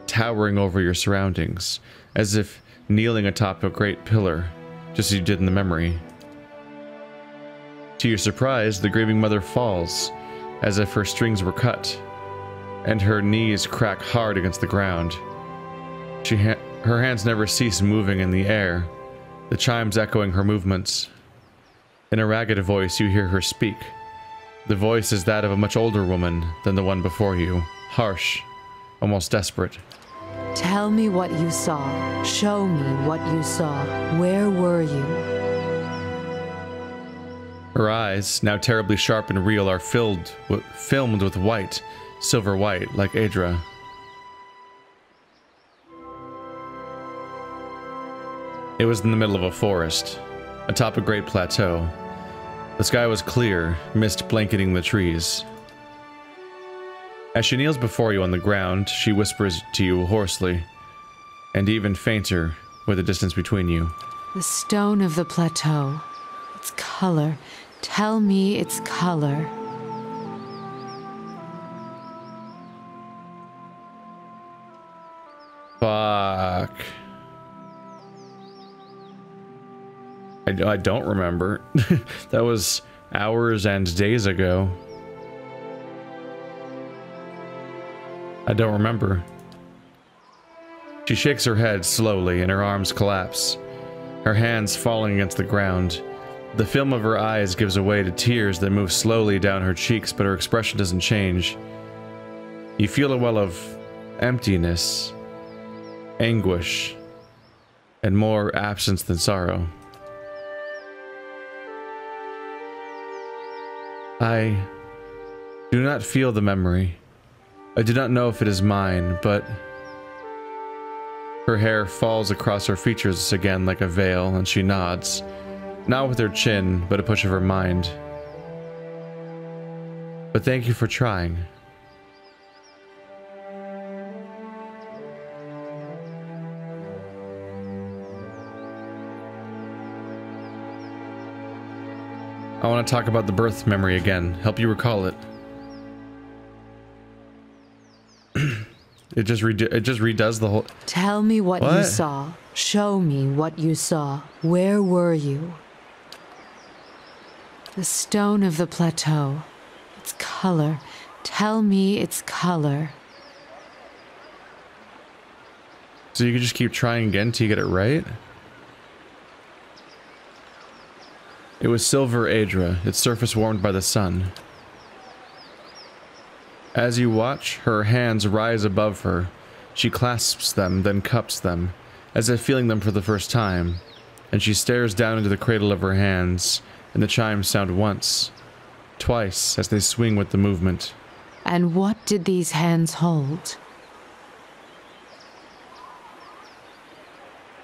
towering over your surroundings, as if kneeling atop a great pillar, just as you did in the memory. To your surprise, the grieving mother falls, as if her strings were cut, and her knees crack hard against the ground. Her hands never cease moving in the air, the chimes echoing her movements. In a ragged voice, you hear her speak. The voice is that of a much older woman than the one before you, harsh, almost desperate.
Tell me what you saw. Show me what you saw. Where were you?
Her eyes, now terribly sharp and real, are filmed with white, silver white, like Adra. It was in the middle of a forest, atop a great plateau. The sky was clear, mist blanketing the trees. As she kneels before you on the ground, she whispers to you hoarsely, and even fainter with the distance between you.
The stone of the plateau. Its color. Tell me its color.
Fuck. I don't remember. That was hours and days ago. I don't remember. She shakes her head slowly and her arms collapse, her hands falling against the ground. The film of her eyes gives way to tears that move slowly down her cheeks, but her expression doesn't change. You feel a well of emptiness, anguish, and more absence than sorrow. I do not feel the memory. I do not know if it is mine, but her hair falls across her features again like a veil, and she nods, not with her chin, but a push of her mind. But thank you for trying. I want to talk about the birth memory again, help you recall it. It just redoes the whole...
Tell me what you saw. Show me what you saw. Where were you? The stone of the plateau. Its color. Tell me its color.
So you could just keep trying again till you get it right? It was Silver Adra, its surface warmed by the sun. As you watch, her hands rise above her. She clasps them, then cups them, as if feeling them for the first time, and she stares down into the cradle of her hands, and the chimes sound once, twice, as they swing with the movement.
And what did these hands hold?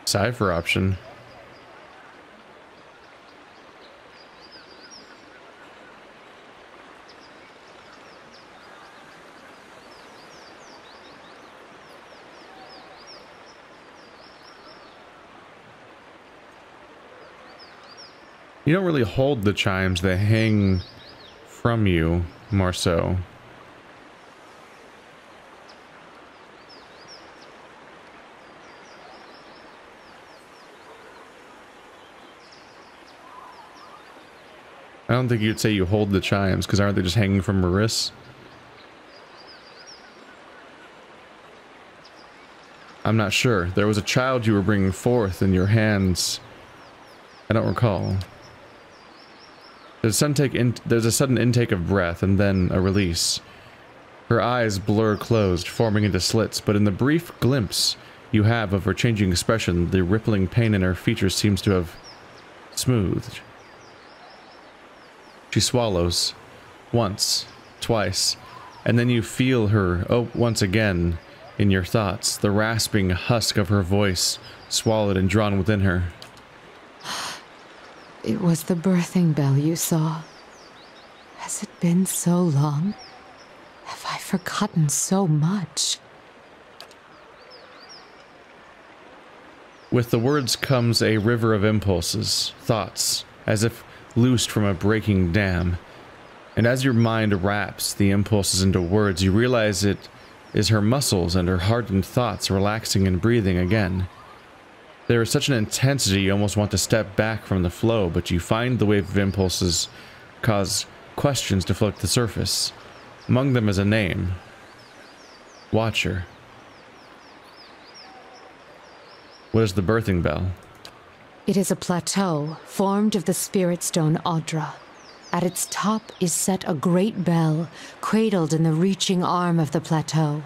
Cipher option. You don't really hold the chimes, they hang from you, more so. I don't think you'd say you hold the chimes, because aren't they just hanging from her wrists? I'm not sure. There was a child you were bringing forth in your hands. I don't recall. There's a sudden intake of breath, and then a release. Her eyes blur closed, forming into slits, but in the brief glimpse you have of her changing expression, the rippling pain in her features seems to have smoothed. She swallows. Once. Twice. And then you feel her, once again, in your thoughts, the rasping husk of her voice, swallowed and drawn within her.
It was the birthing bell you saw. Has it been so long? Have I forgotten so much?
With the words comes a river of impulses, thoughts, as if loosed from a breaking dam. And as your mind wraps the impulses into words, you realize it is her muscles and her hardened thoughts relaxing and breathing again. There is such an intensity you almost want to step back from the flow, but you find the wave of impulses cause questions to float to the surface. Among them is a name. Watcher. What is the birthing bell?
It is a plateau formed of the spirit stone Audra. At its top is set a great bell, cradled in the reaching arm of the plateau.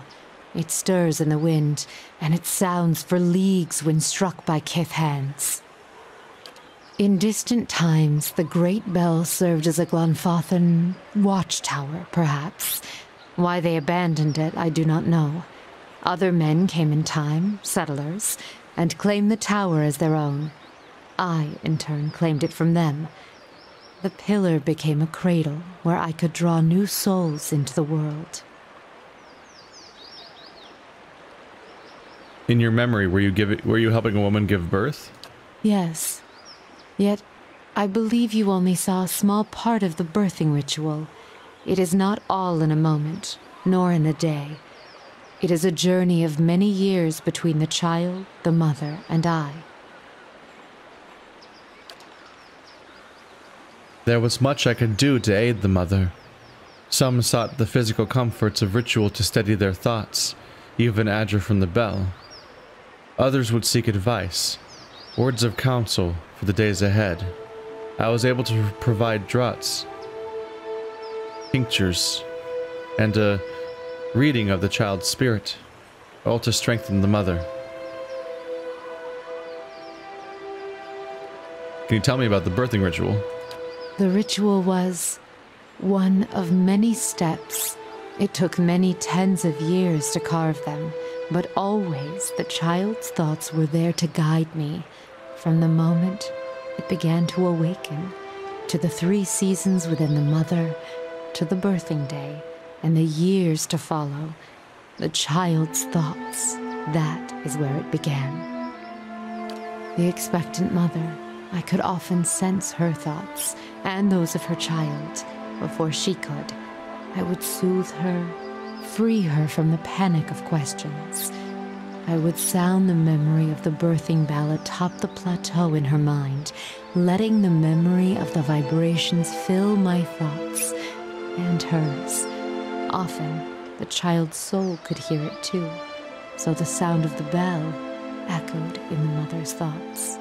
It stirs in the wind, and it sounds for leagues when struck by kith hands. In distant times, the great bell served as a Glanfathan watchtower, perhaps. Why they abandoned it, I do not know. Other men came in time, settlers, and claimed the tower as their own. I, in turn, claimed it from them. The pillar became a cradle where I could draw new souls into the world.
In your memory, were you helping a woman give birth?
Yes. Yet, I believe you only saw a small part of the birthing ritual. It is not all in a moment, nor in a day. It is a journey of many years between the child, the mother, and I.
There was much I could do to aid the mother. Some sought the physical comforts of ritual to steady their thoughts, even Adra from the bell. Others would seek advice, words of counsel for the days ahead. I was able to provide draughts, tinctures, and a reading of the child's spirit, all to strengthen the mother. Can you tell me about the birthing ritual?
The ritual was one of many steps. It took many tens of years to carve them, but always the child's thoughts were there to guide me, from the moment it began to awaken, to the 3 seasons within the mother, to the birthing day, and the years to follow. The child's thoughts, that is where it began. The expectant mother, I could often sense her thoughts, and those of her child, before she could. I would soothe her, free her from the panic of questions. I would sound the memory of the birthing bell atop the plateau in her mind, letting the memory of the vibrations fill my thoughts and hers. Often, the child's soul could hear it too, so the sound of the bell echoed in the mother's thoughts.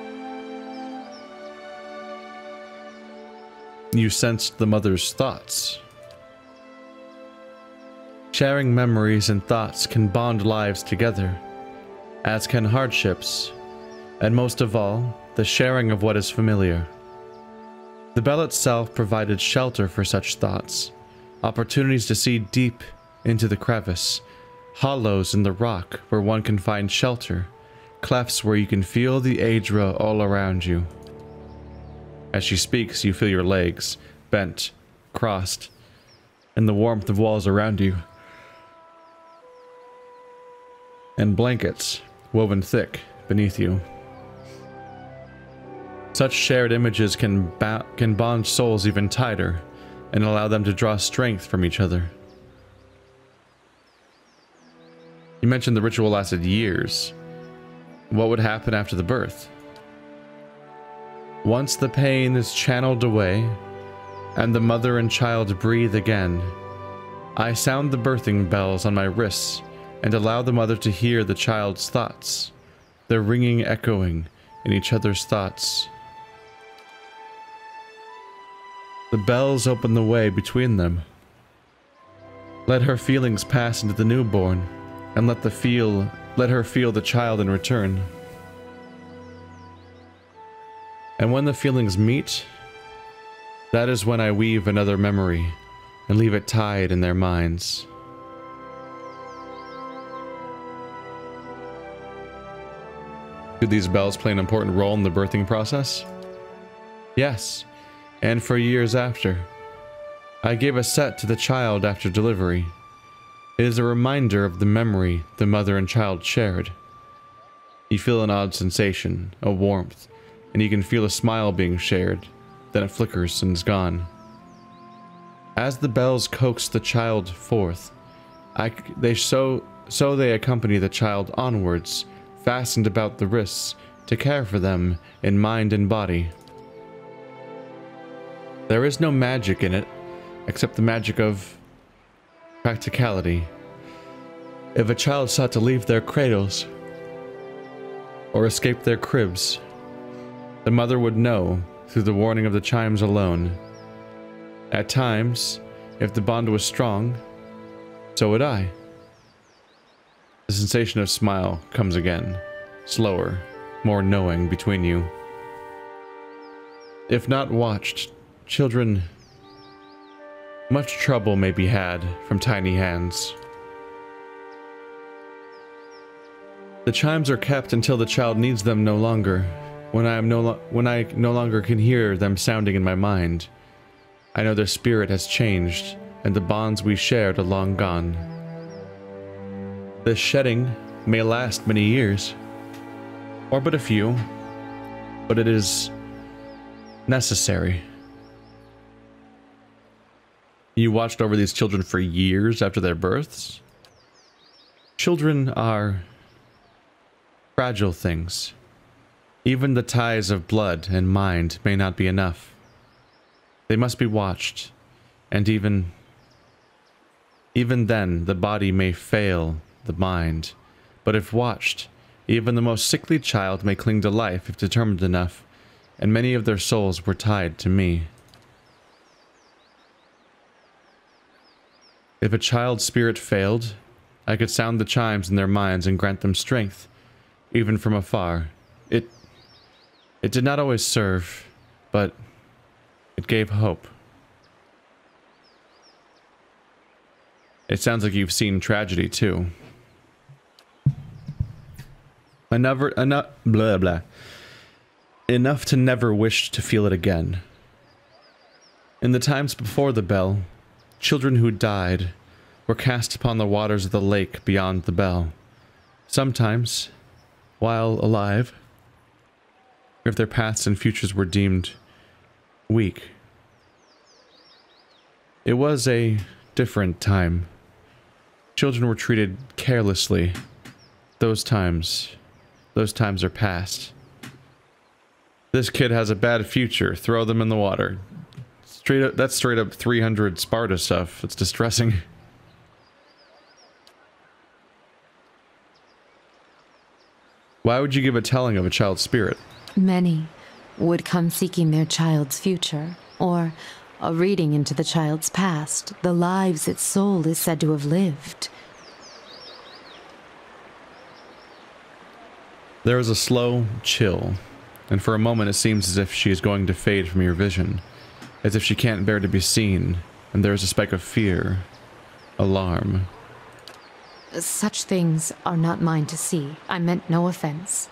You sensed the mother's thoughts. Sharing memories and thoughts can bond lives together, as can hardships, and most of all, the sharing of what is familiar. The bell itself provided shelter for such thoughts, opportunities to see deep into the crevice, hollows in the rock where one can find shelter, clefts where you can feel the Aedra all around you. As she speaks, you feel your legs, bent, crossed, and the warmth of walls around you. And blankets, woven thick, beneath you. Such shared images can bond souls even tighter, and allow them to draw strength from each other. You mentioned the ritual lasted years. What would happen after the birth? Once the pain is channeled away, and the mother and child breathe again, I sound the birthing bells on my wrists and allow the mother to hear the child's thoughts, their ringing echoing in each other's thoughts. The bells open the way between them. Let her feelings pass into the newborn, and let her feel the child in return. And when the feelings meet, that is when I weave another memory and leave it tied in their minds. Do these bells play an important role in the birthing process? Yes, and for years after. I gave a set to the child after delivery. It is a reminder of the memory the mother and child shared. You feel an odd sensation, a warmth, and you can feel a smile being shared, then it flickers and is gone. As the bells coax the child forth, they accompany the child onwards, fastened about the wrists, to care for them in mind and body. There is no magic in it, except the magic of practicality. If a child sought to leave their cradles, or escape their cribs, the mother would know through the warning of the chimes alone. At times, if the bond was strong, so would I. The sensation of smile comes again, slower, more knowing between you. If not watched, children, much trouble may be had from tiny hands. The chimes are kept until the child needs them no longer. When I no longer can hear them sounding in my mind, I know their spirit has changed, and the bonds we shared are long gone. This shedding may last many years, or but a few, but it is necessary. You watched over these children for years after their births? Children are fragile things. Even the ties of blood and mind may not be enough. They must be watched, and even then the body may fail the mind. But if watched, even the most sickly child may cling to life if determined enough, and many of their souls were tied to me. If a child's spirit failed, I could sound the chimes in their minds and grant them strength, even from afar. It did not always serve, but it gave hope. It sounds like you've seen tragedy too. Enough to never wish to feel it again. In the times before the bell, children who died were cast upon the waters of the lake beyond the bell. Sometimes, while alive, if their pasts and futures were deemed weak. It was a different time. Children were treated carelessly. Those times are past. This kid has a bad future. Throw them in the water. That's straight up 300 Sparta stuff. It's distressing. Why would you give a telling of a child's spirit?
Many would come seeking their child's future, or a reading into the child's past, the lives its soul is said to have lived.
There is a slow chill, and for a moment it seems as if she is going to fade from your vision, as if she can't bear to be seen, and there is a speck of fear, alarm.
Such things are not mine to see. I meant no offense.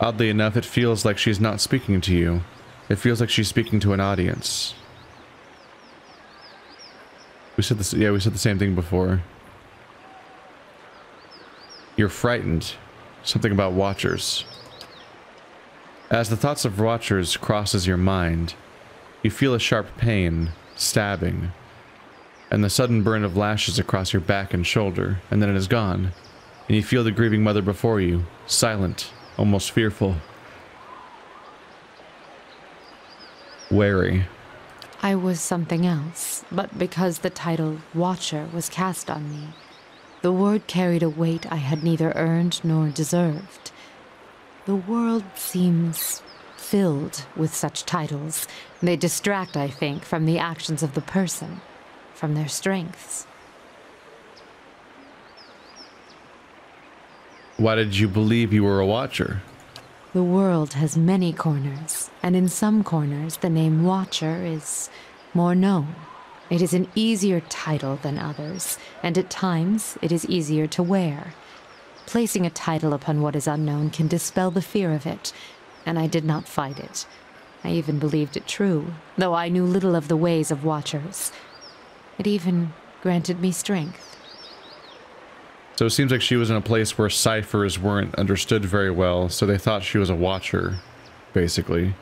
Oddly enough, it feels like she's not speaking to you. It feels like she's speaking to an audience. We said this, yeah, we said the same thing before. You're frightened. Something about watchers. As the thoughts of watchers crosses your mind, you feel a sharp pain, stabbing, and the sudden burn of lashes across your back and shoulder, and then it is gone, and you feel the grieving mother before you, silent, almost fearful. Wary.
I was something else, but because the title Watcher was cast on me, the word carried a weight I had neither earned nor deserved. The world seems filled with such titles. They distract, I think, from the actions of the person, from their strengths.
Why did you believe you were a watcher?
The world has many corners, and in some corners the name Watcher is more known. It is an easier title than others, and at times it is easier to wear. Placing a title upon what is unknown can dispel the fear of it, and I did not fight it. I even believed it true, though I knew little of the ways of Watchers. It even granted me strength.
So it seems like she was in a place where ciphers weren't understood very well, so they thought she was a watcher, basically.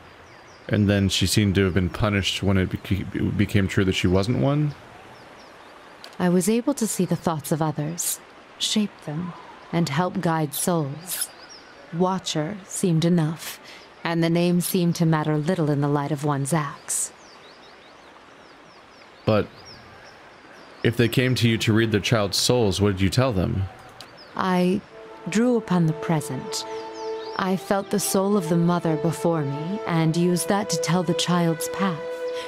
And then she seemed to have been punished when it became true that she wasn't one.
I was able to see the thoughts of others, shape them, and help guide souls. Watcher seemed enough, and the name seemed to matter little in the light of one's acts.
But if they came to you to read their child's souls, what did you tell them?
I drew upon the present. I felt the soul of the mother before me and used that to tell the child's path,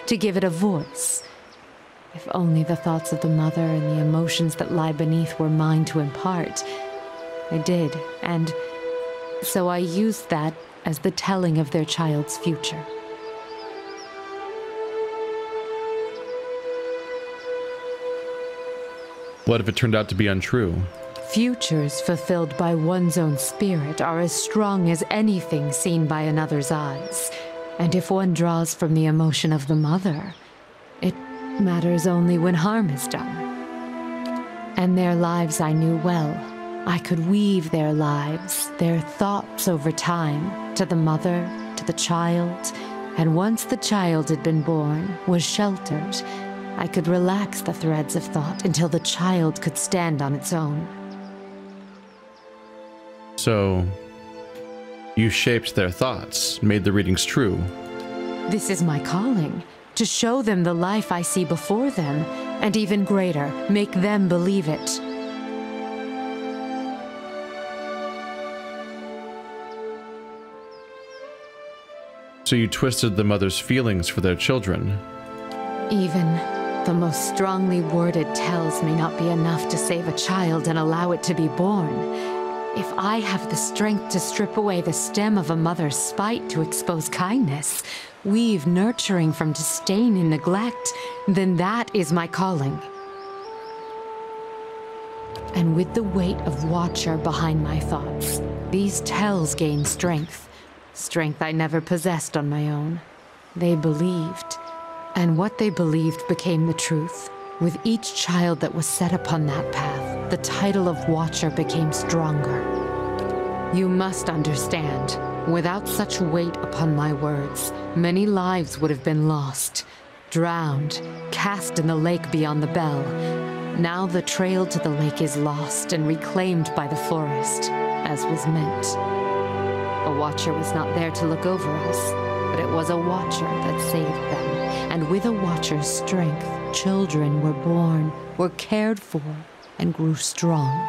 to give it a voice. If only the thoughts of the mother and the emotions that lie beneath were mine to impart. I did, and so I used that as the telling of their child's future.
What if it turned out to be untrue?
Futures fulfilled by one's own spirit are as strong as anything seen by another's eyes. And if one draws from the emotion of the mother, it matters only when harm is done. And their lives I knew well. I could weave their lives, their thoughts over time, to the mother, to the child, and once the child had been born, was sheltered, I could relax the threads of thought until the child could stand on its own.
So, you shaped their thoughts, made the readings true.
This is my calling, to show them the life I see before them, and even greater, make them believe it.
So you twisted the mother's feelings for their children.
Even the most strongly worded tells may not be enough to save a child and allow it to be born. If I have the strength to strip away the stem of a mother's spite to expose kindness, weave nurturing from disdain and neglect, then that is my calling. And with the weight of Watcher behind my thoughts, these tells gain strength. Strength I never possessed on my own. They believed. And what they believed became the truth. With each child that was set upon that path, the title of Watcher became stronger. You must understand, without such weight upon my words, many lives would have been lost, drowned, cast in the lake beyond the bell. Now the trail to the lake is lost and reclaimed by the forest, as was meant. A Watcher was not there to look over us, but it was a Watcher that saved them. And with a Watcher's strength, children were born, were cared for, and grew strong.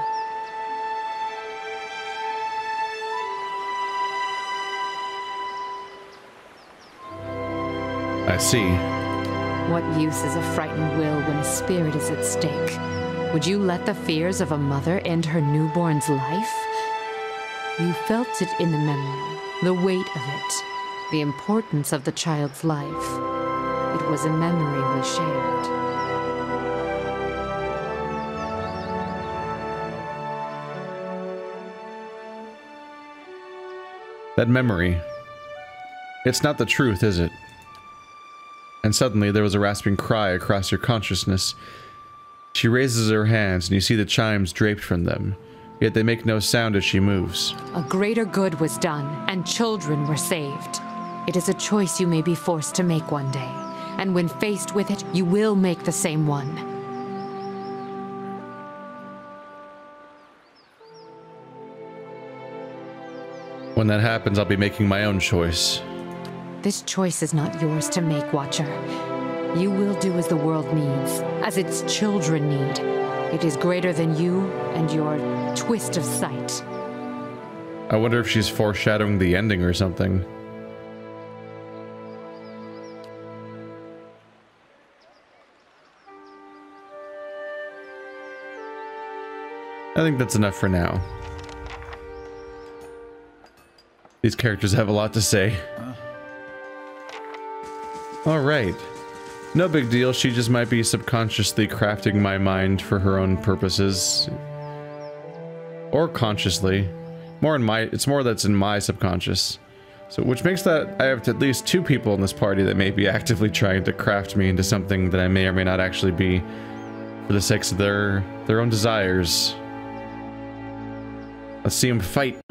I see.
What use is a frightened will when a spirit is at stake? Would you let the fears of a mother end her newborn's life? You felt it in the memory, the weight of it, the importance of the child's life. It was a memory we shared.
That memory. It's not the truth, is it? And suddenly there was a rasping cry across your consciousness. She raises her hands and you see the chimes draped from them, yet they make no sound as she moves.
A greater good was done, and children were saved. It is a choice you may be forced to make one day, and when faced with it, you will make the same one.
When that happens, I'll be making my own choice.
This choice is not yours to make, Watcher. You will do as the world needs, as its children need. It is greater than you and your twist of sight.
I wonder if she's foreshadowing the ending or something. I think that's enough for now. These characters have a lot to say. Alright. No big deal, she just might be subconsciously crafting my mind for her own purposes. Or consciously. It's more that's in my subconscious. So, which makes that I have at least 2 people in this party that may be actively trying to craft me into something that I may or may not actually be, for the sake of their own desires. Let's see them fight.